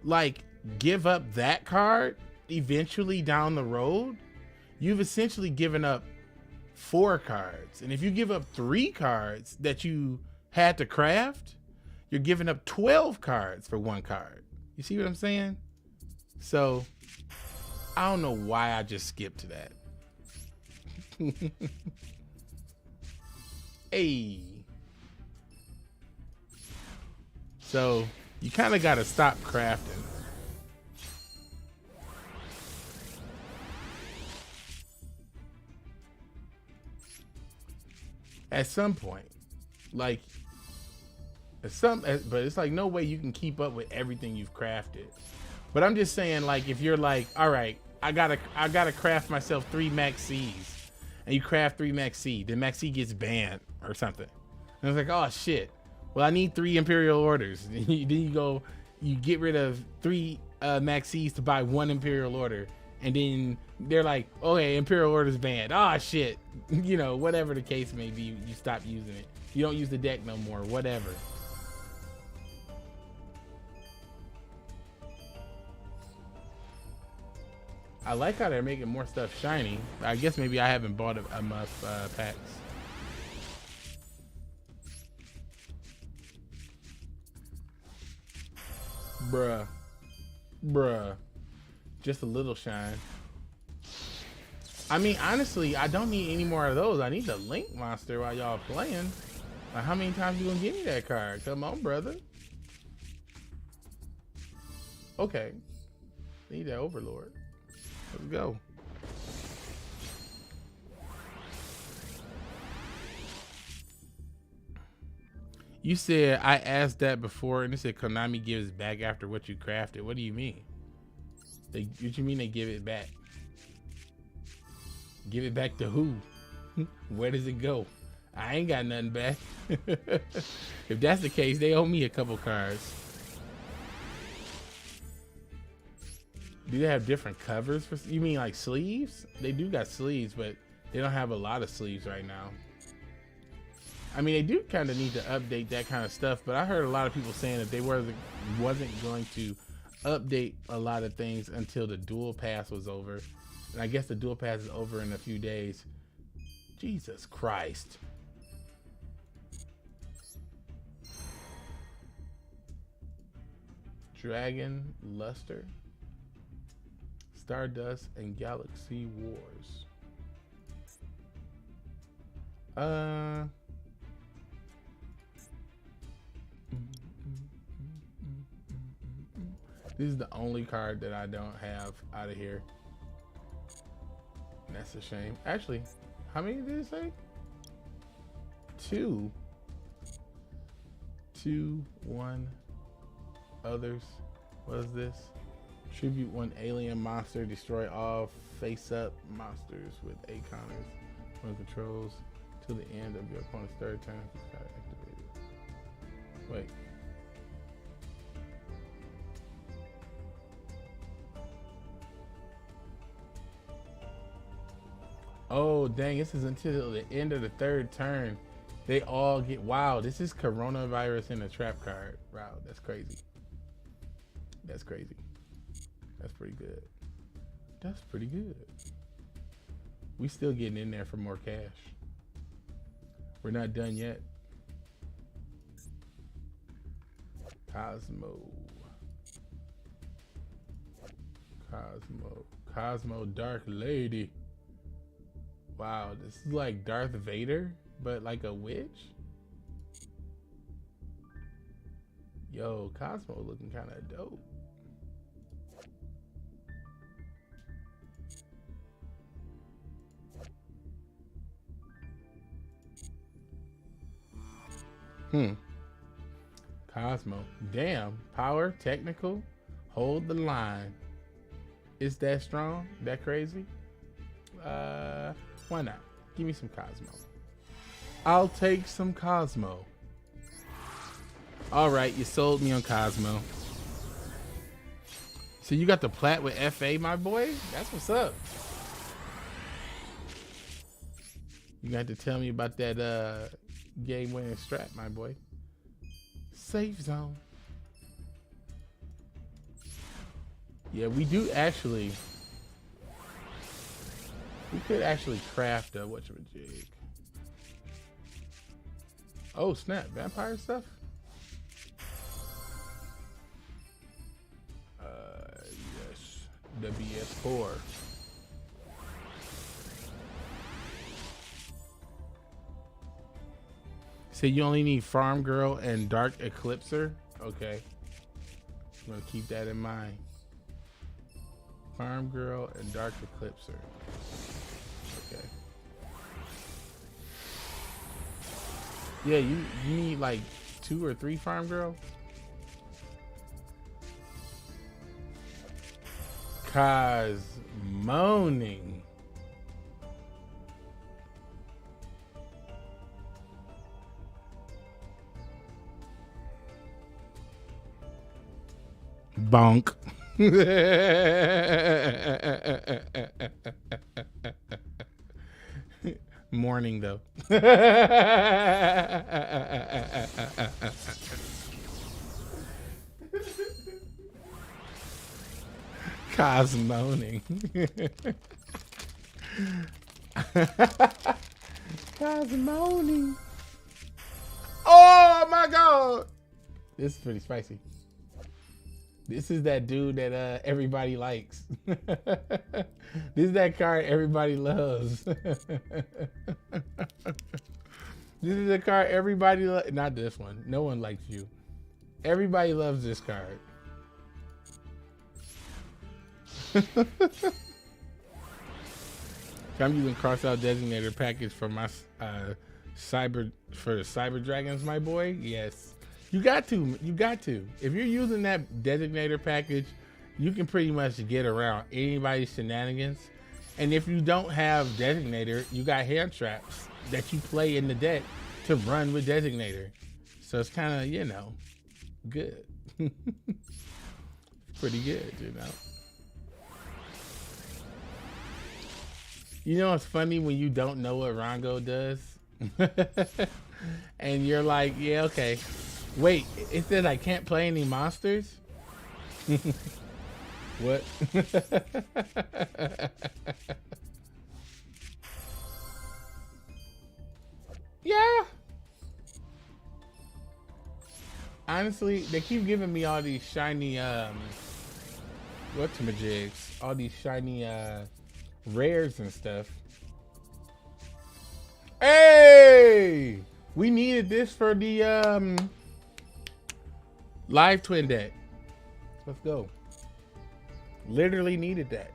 like give up that card eventually down the road, you've essentially given up 4 cards. And if you give up 3 cards that you had to craft, you're giving up 12 cards for 1 card. You see what I'm saying? So I don't know why I just skipped that. Hey. So you kind of got to stop crafting. At some point, like but it's like no way you can keep up with everything you've crafted. But I'm just saying, like, if you're like, all right, I gotta craft myself 3 max C's, and you craft 3 max C, then max C gets banned or something. And it's like, oh shit, well I need 3 Imperial Orders. Then you get rid of 3 max C's to buy 1 Imperial Order, and then they're like, okay, Imperial Order's banned. Oh shit, you know, whatever the case may be, you stop using it. You don't use the deck no more, whatever. I like how they're making more stuff shiny. I guess maybe I haven't bought enough packs. Bruh. Just a little shine. I mean, honestly, I don't need any more of those. I need the Link monster while y'all playing. Like, how many times you gonna give me that card? Come on, brother. Okay. Need that Overlord. Let's go. You said I asked that before, and it said Konami gives back after what you crafted. What do you mean? What you mean they give it back? Give it back to who? Where does it go? I ain't got nothing back. If that's the case, they owe me a couple cards. Do they have different covers for? You mean like sleeves? They do got sleeves, but they don't have a lot of sleeves right now. I mean, they do kind of need to update that kind of stuff, but I heard a lot of people saying that they wasn't going to update a lot of things until the Duel Pass was over. And I guess the Duel Pass is over in a few days. Jesus Christ. Dragon Luster, Stardust, and Galaxy Wars. This is the only card that I don't have out of here. And that's a shame. Actually, how many did it say? 2. 2, 1. Others. What is this? Tribute 1 alien monster. Destroy all face-up monsters with 8 counters. 1 controls till the end of your opponent's 3rd turn. It's got activated. Wait. Oh dang! This is until the end of the 3rd turn. They all get. Wow, this is coronavirus in a trap card. Wow, that's crazy. That's crazy. That's pretty good. That's pretty good. We still getting in there for more cash. We're not done yet. Cosmo Dark Lady. Wow, this is like Darth Vader, but like a witch. Yo, Cosmo looking kind of dope. Cosmo. Damn. Power, technical, hold the line. Is that strong? That crazy? Why not? Give me some Cosmo. I'll take some Cosmo. All right, you sold me on Cosmo. So you got the plat with FA, my boy? That's what's up. You got to tell me about that game winning strat, my boy. Safe zone. Yeah, we do actually. We could actually craft a whatchamajig. Oh snap, vampire stuff? Yes. WS4. So you only need Farm Girl and Dark Eclipser? Okay. I'm gonna keep that in mind. Farm Girl and Dark Eclipser. Okay. Yeah, you need like 2 or 3 Farm Girl. Moaning. Bonk. Morning though. Cosmoning. Cosmoning. Oh my god. This is pretty spicy. This is that dude that everybody likes. This is that card everybody loves. This is a card everybody loves. Not this one. No one likes you. Everybody loves this card. I'm using cross-out designator package for my the cyber dragons, my boy. Yes. You got to. If you're using that designator package, you can pretty much get around anybody's shenanigans. And if you don't have designator, you got hand traps that you play in the deck to run with designator. So it's kind of, you know, good. Pretty good, you know. You know what's funny when you don't know what Rango does? And you're like, yeah, okay. Wait, it says I can't play any monsters? What? Yeah. Honestly, they keep giving me all these shiny whatchamajigs, all these shiny rares and stuff. Hey! We needed this for the live twin deck. Let's go. Literally needed that.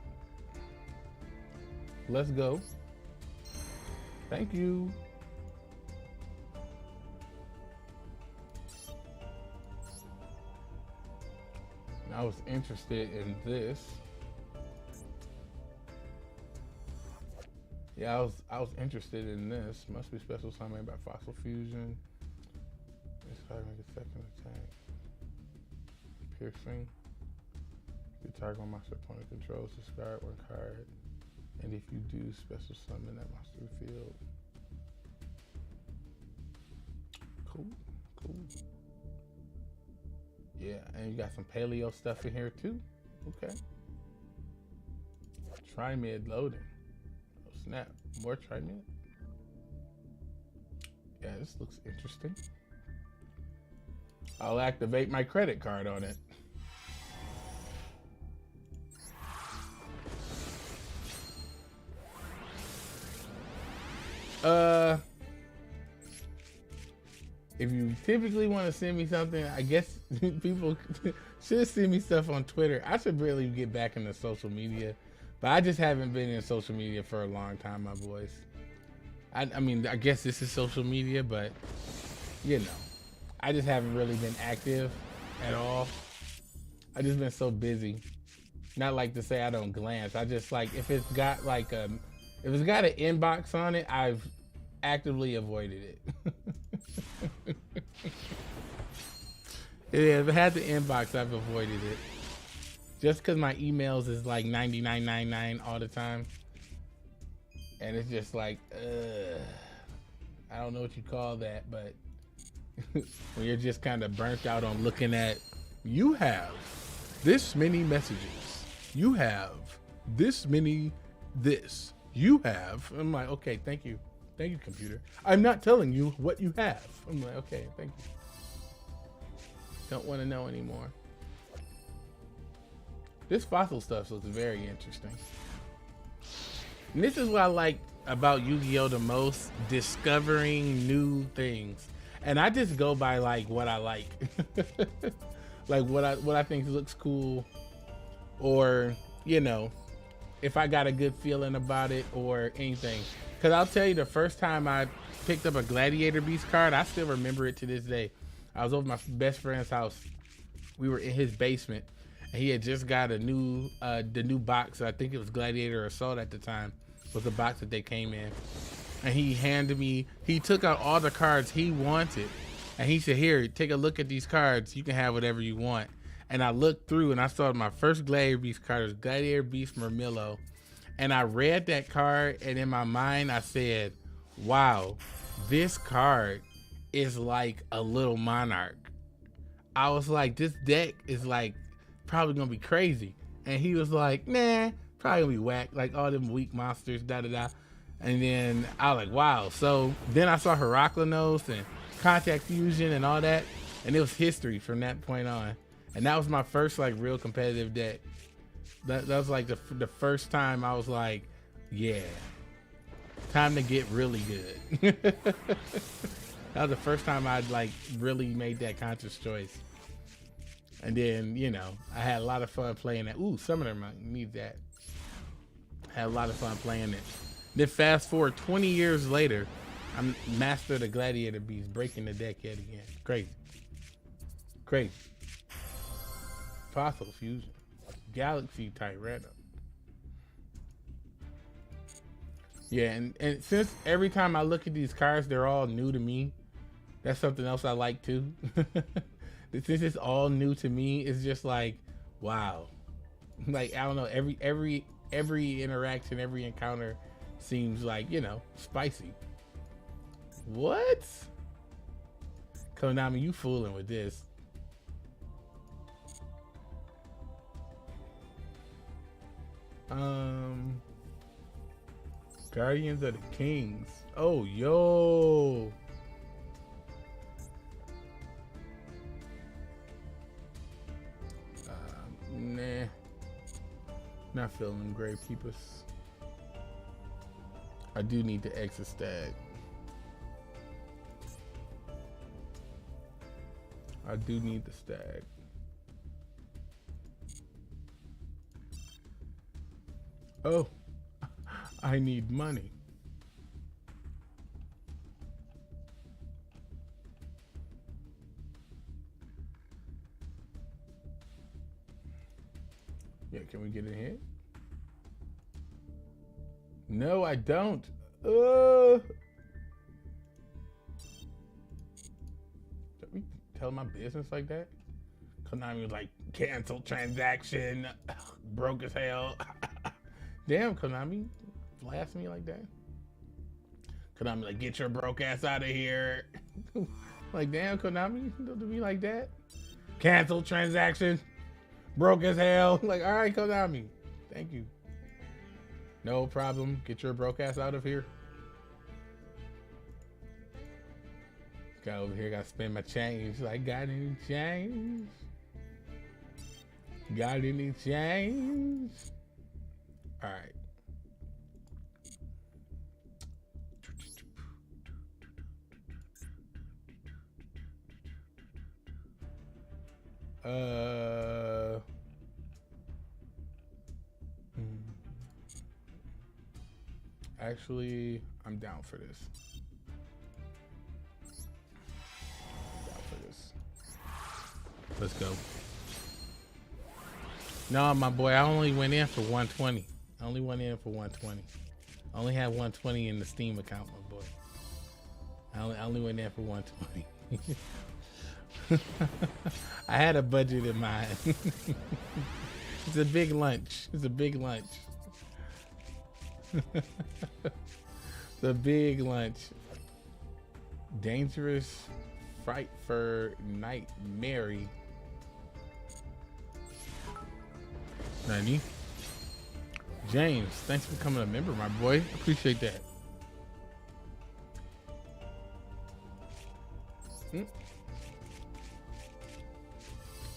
Let's go. Thank you. I was interested in this. Yeah, I was interested in this. Must be special summon by fossil fusion. This card make a second attack. Piercing. The target one monster opponent controls, discard 1 card. And if you do, special summon that monster to the field. Cool. Yeah, and you got some paleo stuff in here too. Okay. Trimid loading. Oh snap, more trimid. Yeah, this looks interesting. I'll activate my credit card on it. If you typically want to send me something, I guess people should send me stuff on Twitter. I should really get back into social media, but I just haven't been in social media for a long time, my boys. I mean, I guess this is social media, but you know, I just haven't really been active at all. I just been so busy. Not like to say I don't glance. I just like, if it's got like if it's got an inbox on it, I've actively avoided it. Yeah, if it had the inbox, I've avoided it. Just because my emails is like 99.99 all the time. And it's just like, I don't know what you call that, but when you're just kind of burnt out on looking at, you have this many messages, you have this many this, you have, I'm like, okay, thank you, computer. I'm not telling you what you have. I'm like, okay, thank you. Don't want to know anymore. This fossil stuff looks very interesting. And this is what I like about Yu-Gi-Oh the most, discovering new things. And I just go by like what I like. Like what I think looks cool, or you know, if I got a good feeling about it or anything. Cause I'll tell you, the first time I picked up a Gladiator Beast card, I still remember it to this day. I was over my best friend's house. We were in his basement, and he had just got a new, the new box. I think it was Gladiator Assault at the time, was the box that they came in. And he handed me, he took out all the cards he wanted. And he said, here, take a look at these cards. You can have whatever you want. And I looked through and I saw my first Gladiator Beast card. It was Gladiator Beast Murmillo. And I read that card, and in my mind I said, wow, this card is like a little monarch. I was like, this deck is like probably gonna be crazy. And he was like, nah, probably gonna be whack, like all them weak monsters, da da da. And then I was like, wow. So then I saw Heraclinos and Contact Fusion and all that, and it was history from that point on. And that was my first like real competitive deck. That was like the first time I was like, yeah, time to get really good. That was the first time I'd like really made that conscious choice. And then, you know, I had a lot of fun playing that. Ooh, Summoner Monk, need that. Had a lot of fun playing it. Then fast forward 20 years later, I'm master of the Gladiator Beast, breaking the deck yet again. Crazy. Crazy. Fossil Fusion. Galaxy Tyranno. Yeah, and since every time I look at these cards, they're all new to me. That's something else I like too. Since it's all new to me, it's just like, wow. Like, I don't know, every interaction, every encounter seems like, you know, spicy. What? Konami, you fooling with this. Guardians of the Kings. Oh, yo. Nah. Not feeling Gravekeepers. I do need to exit stag. I do need the stag. Oh, I need money. Yeah, can we get in here? No, I don't. Don't we tell my business like that? Konami was like, cancel transaction, broke as hell. Damn, Konami, blast me like that. Konami like, get your broke ass out of here. Like, damn, Konami, don't do me like that. Cancel transaction, broke as hell. Like, all right, Konami, thank you. No problem. Get your broke ass out of here. Guy over here got to spend my change. Like, got any change? Got any change? All right. Actually, I'm down for this. Down for this. Let's go. No, my boy, I only went in for 120. I only went in for 120. I only had 120 in the Steam account, my boy. I only went there for 120. I had a budget in mind. It's a big lunch. It's a big lunch. The big lunch. Dangerous Fright for Night Mary. Nani? James, thanks for becoming a member, my boy. Appreciate that.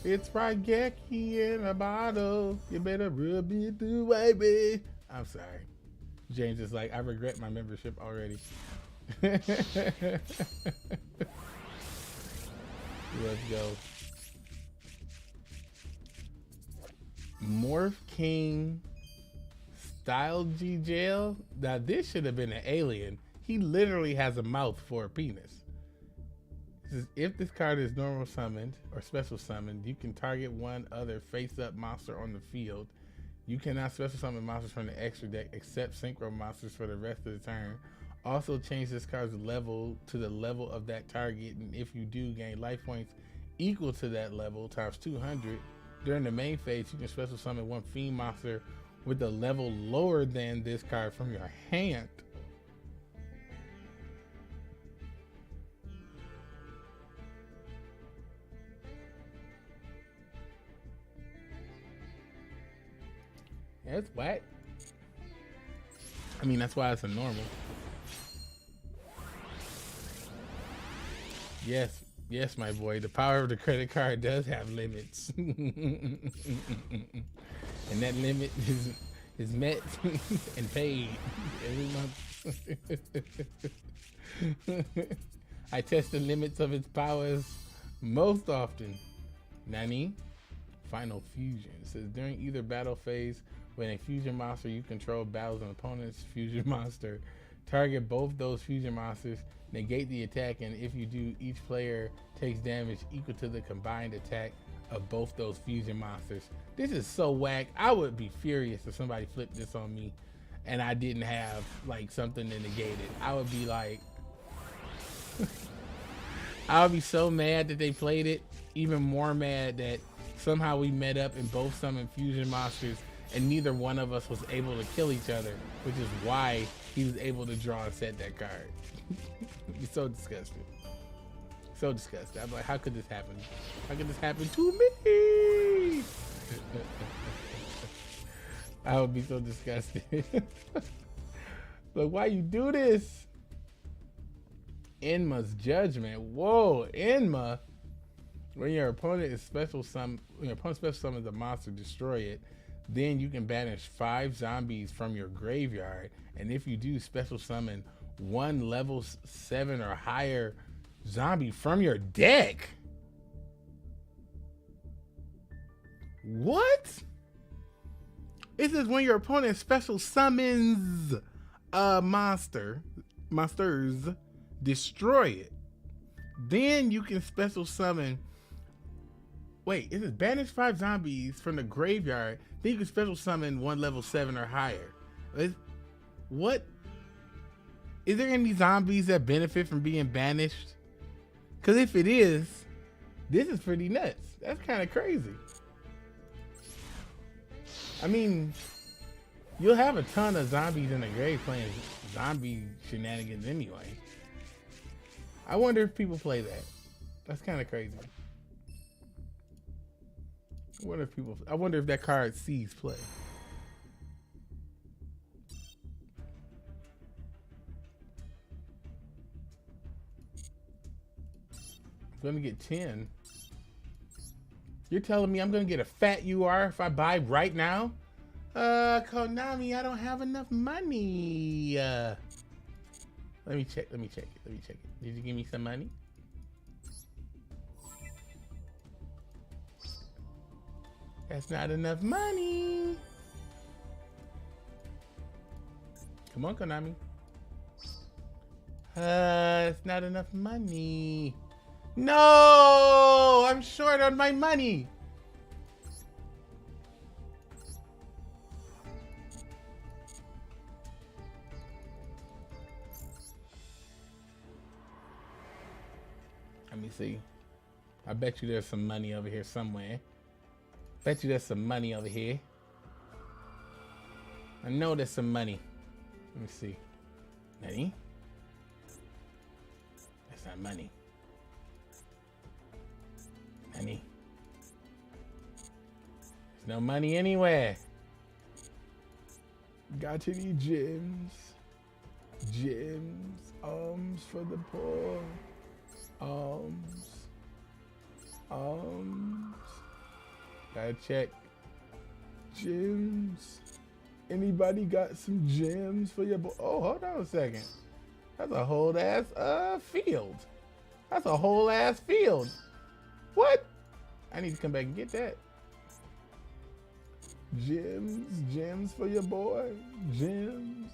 It's Raigeki in a bottle. You better rub it through, baby. I'm sorry. James is like, I regret my membership already. Let's go. Morph King Style G Jail. Now this should have been an alien. He literally has a mouth for a penis. This is, if this card is normal summoned or special summoned, you can target one other face-up monster on the field. You cannot special summon monsters from the extra deck except synchro monsters for the rest of the turn. Also change this card's level to the level of that target, and if you do, gain life points equal to that level times 200. During the main phase, you can special summon one fiend monster with a level lower than this card from your hand. That's whack. I mean, that's why it's a normal. Yes, yes, my boy. The power of the credit card does have limits. And that limit is met and paid every month. I test the limits of its powers most often. Nani? Final Fusion. It says during either battle phase, when a fusion monster you control battles an opponent's fusion monster, target both those fusion monsters, negate the attack, and if you do, each player takes damage equal to the combined attack of both those fusion monsters. This is so whack. I would be furious if somebody flipped this on me and I didn't have like something to negate it. I would be like, I would be so mad that they played it, even more mad that somehow we met up and both summoned fusion monsters and neither one of us was able to kill each other, which is why he was able to draw and set that card. He's so disgusted. So disgusted. I'm like, how could this happen? How could this happen to me? I would be so disgusted. Like, why you do this? Enma's Judgment. Whoa, Enma. When your opponent is special summons a monster, destroy it. Then you can banish 5 zombies from your graveyard, and if you do, special summon one level 7 or higher zombie from your deck. What? It says when your opponent special summons a monsters, destroy it. Then you can special summon. Wait, it says banish 5 zombies from the graveyard. Then you can special summon one level 7 or higher. What? Is there any zombies that benefit from being banished? Because if it is, this is pretty nuts. That's kind of crazy. I mean, you'll have a ton of zombies in the grave playing zombie shenanigans anyway. I wonder if people play that. That's kind of crazy. I wonder if that card sees play. I'm gonna get 10. You're telling me I'm gonna get a fat UR if I buy right now? Konami, I don't have enough money. Let me check it. Did you give me some money? That's not enough money. Come on, Konami. It's not enough money. No, I'm short on my money. Let me see. I bet you there's some money over here somewhere. Bet you there's some money over here. I know there's some money. Let me see. Money? That's not money. Money. There's no money anywhere. Got any gems? Gems. Alms for the poor. Alms. Alms. Gotta check. Gems. Anybody got some gems for your boy? Oh, hold on a second. That's a whole ass field. That's a whole ass field. What? I need to come back and get that. Gems, gems for your boy. Gems.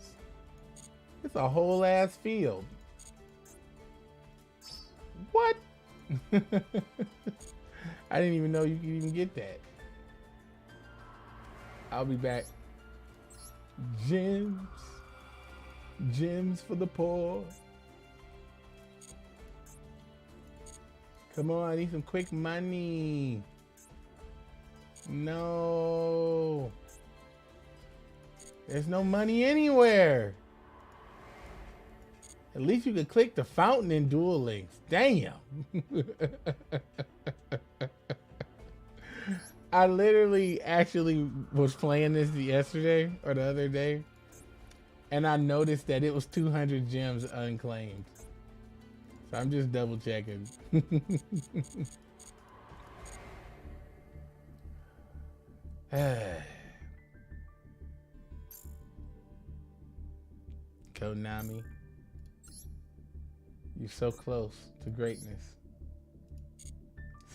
It's a whole ass field. What? I didn't even know you could even get that. I'll be back. Gems. Gems for the poor. Come on, I need some quick money. No. There's no money anywhere. At least you could click the fountain in Duel Links. Damn. I literally actually was playing this yesterday or the other day, and I noticed that it was 200 gems unclaimed. So I'm just double checking. Konami, you're so close to greatness.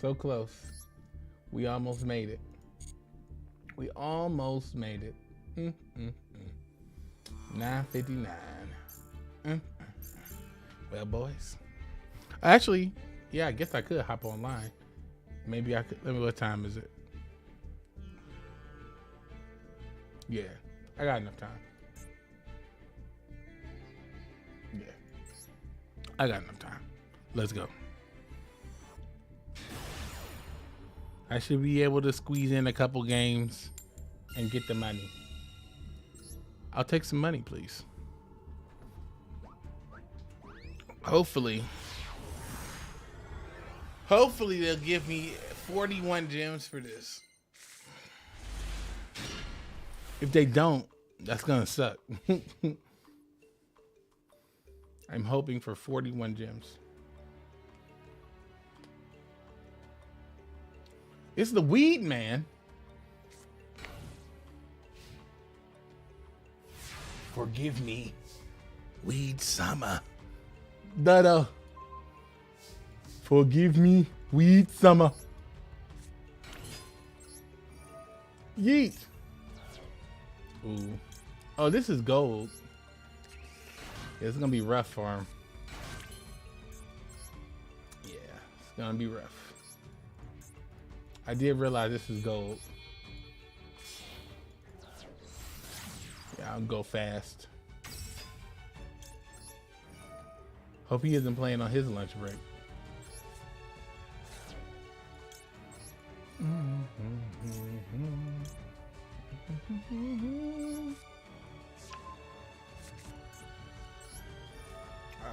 So close. We almost made it. We almost made it. 9:59. Well, boys. Actually, yeah, I guess I could hop online. Maybe I could. Let me. What time is it? Yeah, I got enough time. Yeah, I got enough time. Let's go. I should be able to squeeze in a couple games and get the money. I'll take some money, please. Hopefully they'll give me 41 gems for this. If they don't, that's gonna suck. I'm hoping for 41 gems. It's the weed man. Forgive me, weed summer. Dada. Forgive me, weed summer. Yeet. Ooh. Oh, this is gold. It's gonna be rough for him. Yeah, it's gonna be rough. I did realize this is gold. Yeah, I'll go fast. Hope he isn't playing on his lunch break.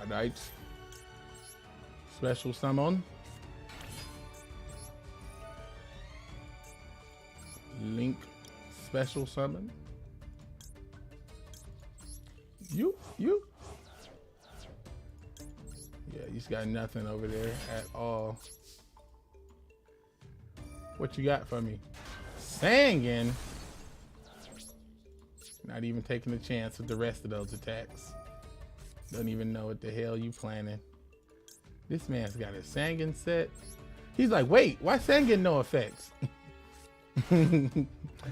Alright. Special summon. Link special summon. You. Yeah, he's got nothing over there at all. What you got for me? Sangin'. Not even taking a chance with the rest of those attacks. Don't even know what the hell you planning. This man's got a Sangin' set. He's like, wait, why Sangin' no effects?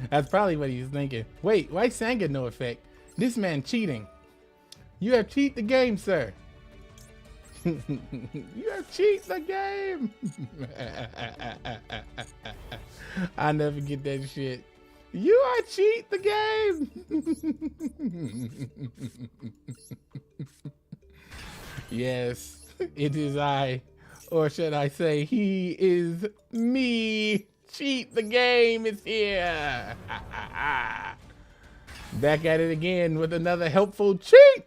That's probably what he's thinking. Wait, why Sangin' no effect? This man cheating. You have cheated the game, sir. You have cheated the game. I'll never get that shit. You are cheat the game. Yes, it is I. Or should I say, he is me. Cheat the game is here. Back at it again with another helpful cheat.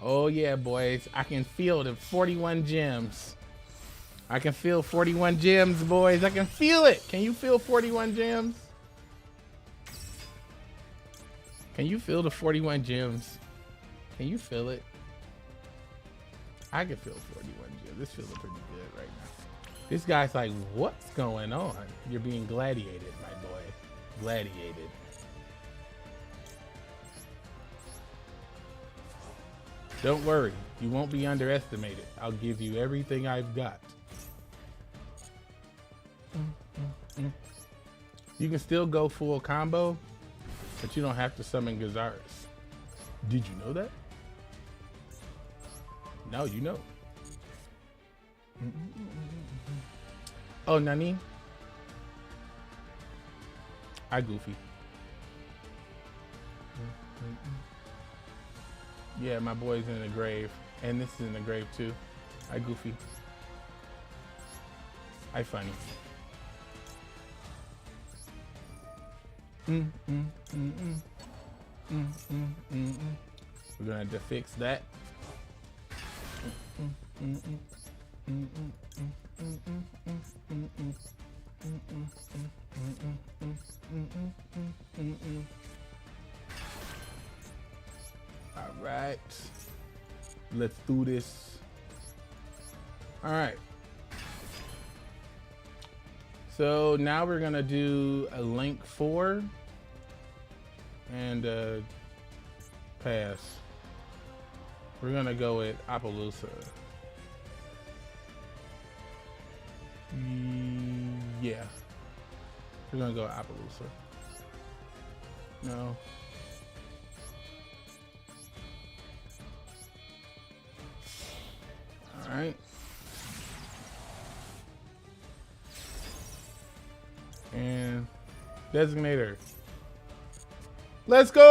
Oh yeah, boys. I can feel the 41 gems. I can feel 41 gems, boys. I can feel it. Can you feel 41 gems? Can you feel the 41 gems? Can you feel it? I can feel 41 gems. This feels pretty good right now. This guy's like, what's going on? You're being gladiated, my boy. Gladiated. Don't worry. You won't be underestimated. I'll give you everything I've got. You can still go full combo, but you don't have to summon Gazaris. Did you know that? No, you know. Oh, Nani? I goofy. Yeah, my boy's in the grave. And this is in the grave too. I goofy. I funny. We're gonna have to fix that. All right, let's do this. All right. So now we're gonna do a link 4 and pass. We're gonna go with Appaloosa. Yeah, we're gonna go with Appaloosa. No. All right. And designator. Let's go!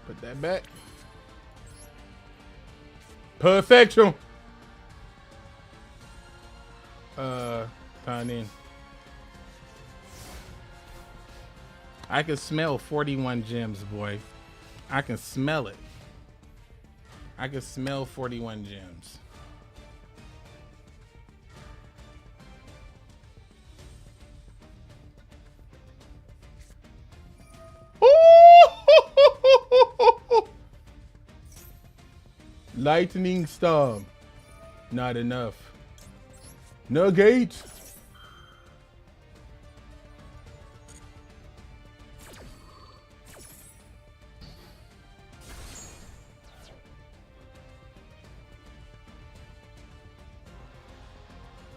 Put that back. Perfection. Time in. I can smell 41 gems, boy. I can smell it. I can smell 41 gems. Lightning storm. Not enough. Nugget.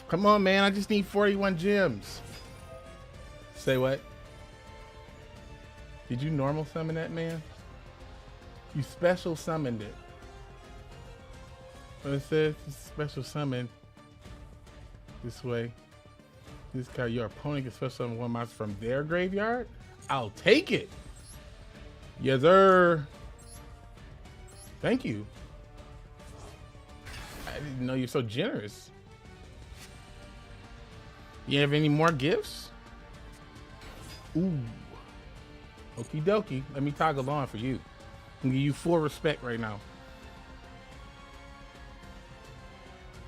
Come on, man. I just need 41 gems. Say what? Did you normal summon that, man? You special summoned it. But it says special summon this way. This card, your opponent can special summon one monster from their graveyard. I'll take it. Yes, sir. Thank you. I didn't know you're so generous. You have any more gifts? Ooh. Okie dokie. Let me toggle on for you. I'm give you full respect right now.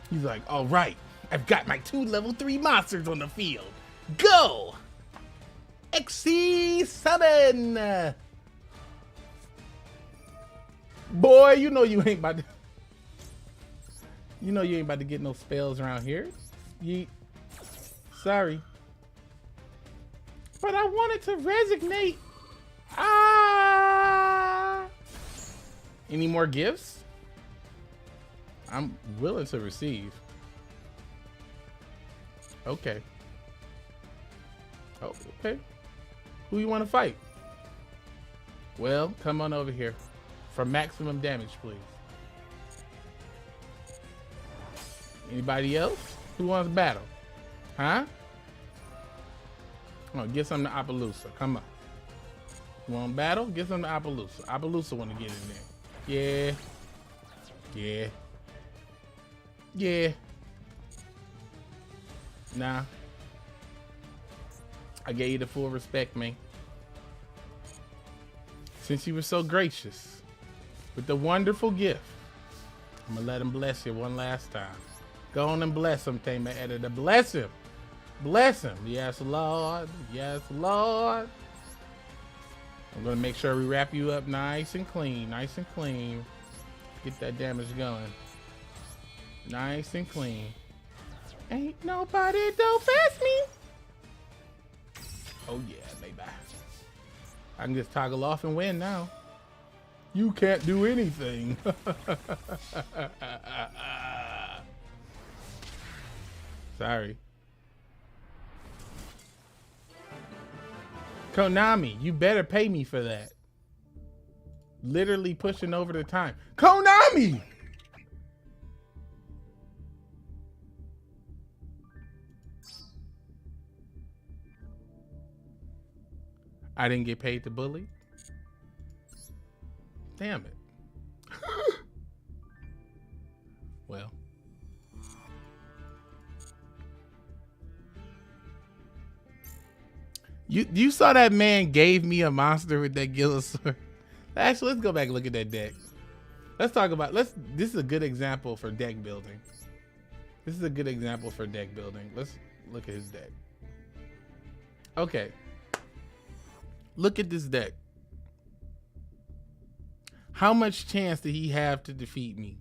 He's like, all right, I've got my 2 level 3 monsters on the field. Go! XC summon! Boy, you know you ain't about to... You know you ain't about to get no spells around here. Yeet. Sorry. But I wanted to resignate. Ah! Any more gifts? I'm willing to receive. Okay. Oh, okay. Who you want to fight? Well, come on over here. For maximum damage, please. Anybody else? Who wants to battle? Huh? Come on, get something to Appaloosa. Come on. Want battle? Get some Appaloosa. Appaloosa want to get in there. Yeah. Yeah. Nah. I gave you the full respect, man. Since you were so gracious with the wonderful gift, I'm gonna let him bless you one last time. Go on and bless him, Tamer Editor. Bless him. Bless him. Yes, Lord. Yes, Lord. I'm gonna make sure we wrap you up nice and clean. Nice and clean. Get that damage going. Nice and clean. Ain't nobody do past me. Oh yeah, baby. I can just toggle off and win now. You can't do anything. Sorry. Konami, you better pay me for that. Literally pushing over the time. Konami! I didn't get paid to bully? Damn it. Well. You saw that man gave me a monster with that Gillisaur. Actually, let's go back and look at that deck. Let's talk about, this is a good example for deck building. This is a good example for deck building. Let's look at his deck. Okay. Look at this deck. How much chance did he have to defeat me?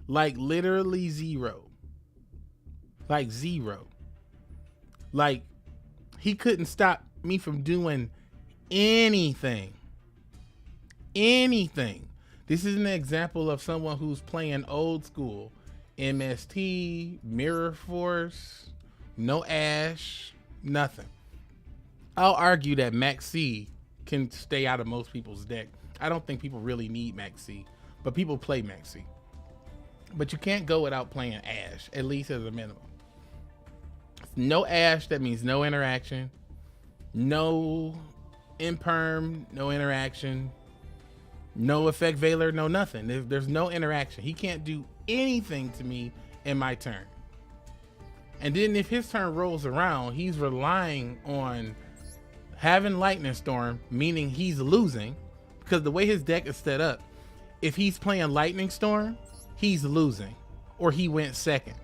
Like literally zero. Like zero. Like he couldn't stop me from doing anything. Anything. This is an example of someone who's playing old school. MST, Mirror Force, no Ash, nothing. I'll argue that Max C can stay out of most people's deck. I don't think people really need Max C, but people play Max C. But you can't go without playing Ash, at least as a minimum. No Ash, that means no interaction. No imperm, no interaction. No effect Veiler, no nothing. There's no interaction. He can't do anything to me in my turn. And then if his turn rolls around, he's relying on having Lightning Storm, meaning he's losing, because the way his deck is set up, if he's playing Lightning Storm, he's losing, or he went second.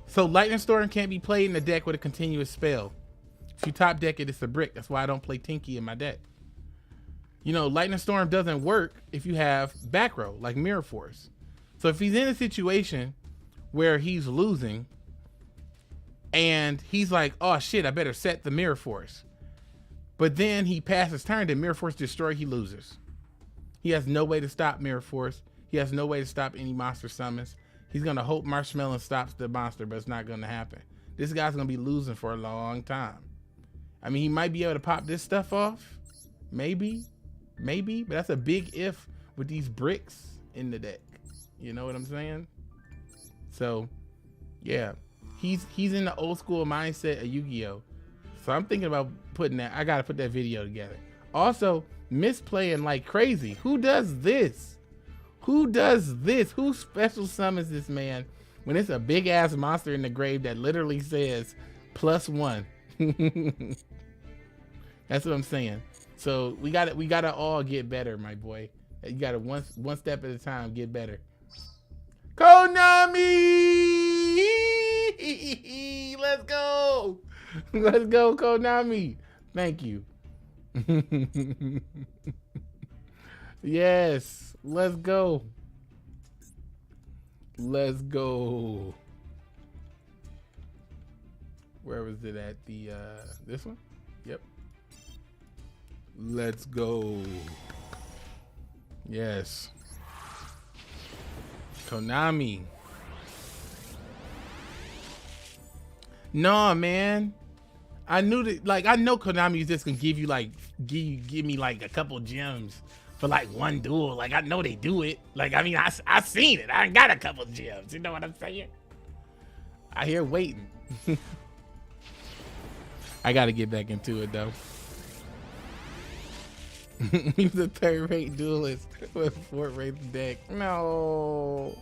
So Lightning Storm can't be played in the deck with a continuous spell. If you top deck it, it's a brick. That's why I don't play Tinky in my deck. You know, Lightning Storm doesn't work if you have back row, like Mirror Force. So if he's in a situation where he's losing, and he's like, oh shit, I better set the Mirror Force. But then he passes turn, then Mirror Force destroy, he loses. He has no way to stop Mirror Force. He has no way to stop any monster summons. He's gonna hope Marshmallow stops the monster, but it's not gonna happen. This guy's gonna be losing for a long time. I mean, he might be able to pop this stuff off. Maybe, but that's a big if with these bricks in the deck. You know what I'm saying? So, yeah. He's in the old school mindset of Yu-Gi-Oh. So I'm thinking about putting that. I gotta put that video together. Also, misplaying like crazy. Who does this? Who does this? Who special summons this man when it's a big ass monster in the grave that literally says +1? That's what I'm saying. So we gotta all get better, my boy. You gotta one step at a time get better. Konami! Let's go! Let's go, Konami! Thank you. Yes, let's go. Let's go. Where was it at? The this one? Yep. Let's go. Yes. Konami. No, man. I knew that, like, I know Konami is just gonna give you like give me like a couple gems for like one duel. Like, I know they do it. Like, I mean, I seen it. I got a couple gems. You know what I'm saying? I hear waiting. I got to get back into it though. He's a third-rate duelist with a fourth-rate deck. No.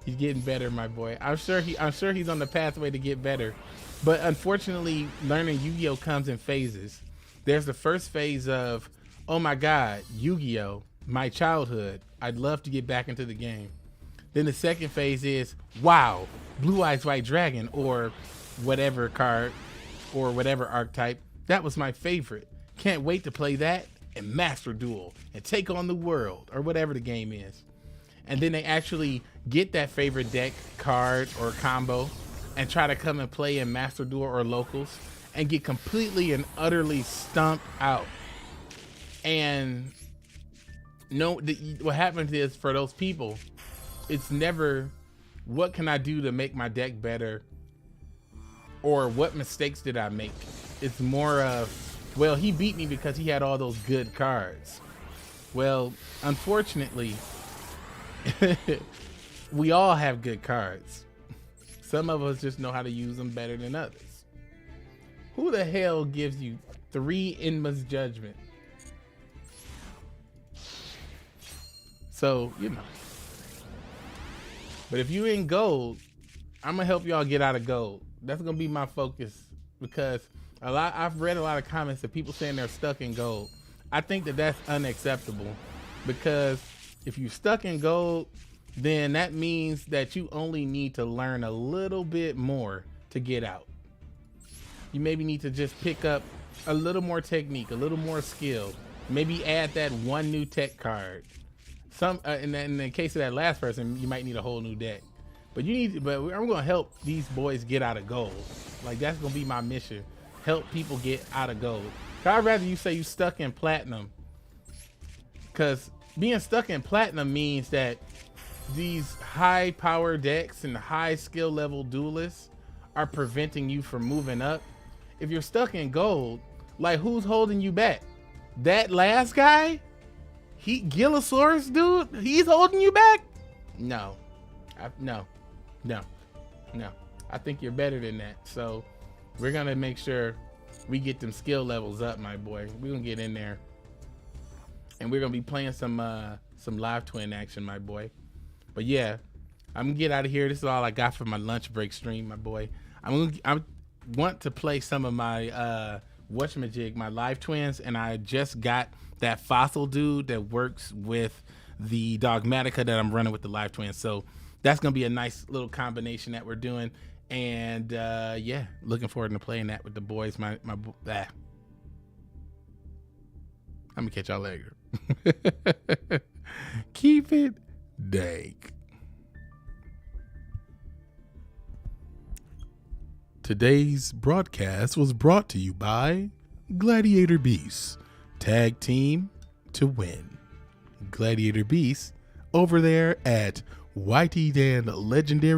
He's getting better, my boy. I'm sure he's on the pathway to get better. But unfortunately, learning Yu-Gi-Oh comes in phases. There's the first phase of, oh my God, Yu-Gi-Oh, my childhood. I'd love to get back into the game. Then the second phase is, wow, Blue Eyes White Dragon, or whatever card, or whatever archetype. That was my favorite. Can't wait to play that and Master Duel and take on the world, or whatever the game is. And then they actually get that favorite deck, card, or combo and try to come and play in Master Duel or locals and get completely and utterly stumped out. And what happens is, for those people, it's never, what can I do to make my deck better? Or what mistakes did I make? It's more of, well, he beat me because he had all those good cards. Well, unfortunately, we all have good cards. Some of us just know how to use them better than others. Who the hell gives you 3 Enma's Judgment? So, you know. But if you in gold, I'm gonna help y'all get out of gold. That's gonna be my focus, because I've read a lot of comments of people saying they're stuck in gold. I think that that's unacceptable, because if you're stuck in gold, then that means that you only need to learn a little bit more to get out. You maybe need to just pick up a little more technique, a little more skill, maybe add that one new tech card. In the case of that last person, you might need a whole new deck. But I'm gonna help these boys get out of gold. Like, that's gonna be my mission. Help people get out of gold. I'd rather you say you stuck in platinum, because being stuck in platinum means that these high power decks and high skill level duelists are preventing you from moving up. If you're stuck in gold, like, who's holding you back? That last guy? Gillosaurus dude? He's holding you back? No. No. I think you're better than that. So we're gonna make sure we get them skill levels up, my boy. We're gonna get in there, and we're gonna be playing some live twin action, my boy. But yeah, I'm gonna get out of here. This is all I got for my lunch break stream, my boy. I want to play some of my whatchamajig, my live twins, and I just got that fossil dude that works with the Dogmatica that I'm running with the live twins. So that's gonna be a nice little combination that we're doing. And yeah, looking forward to playing that with the boys. I'm gonna catch y'all later. Keep it dank. Today's broadcast was brought to you by Gladiator Beasts, tag team to win. Gladiator Beasts over there at YTDan Legendary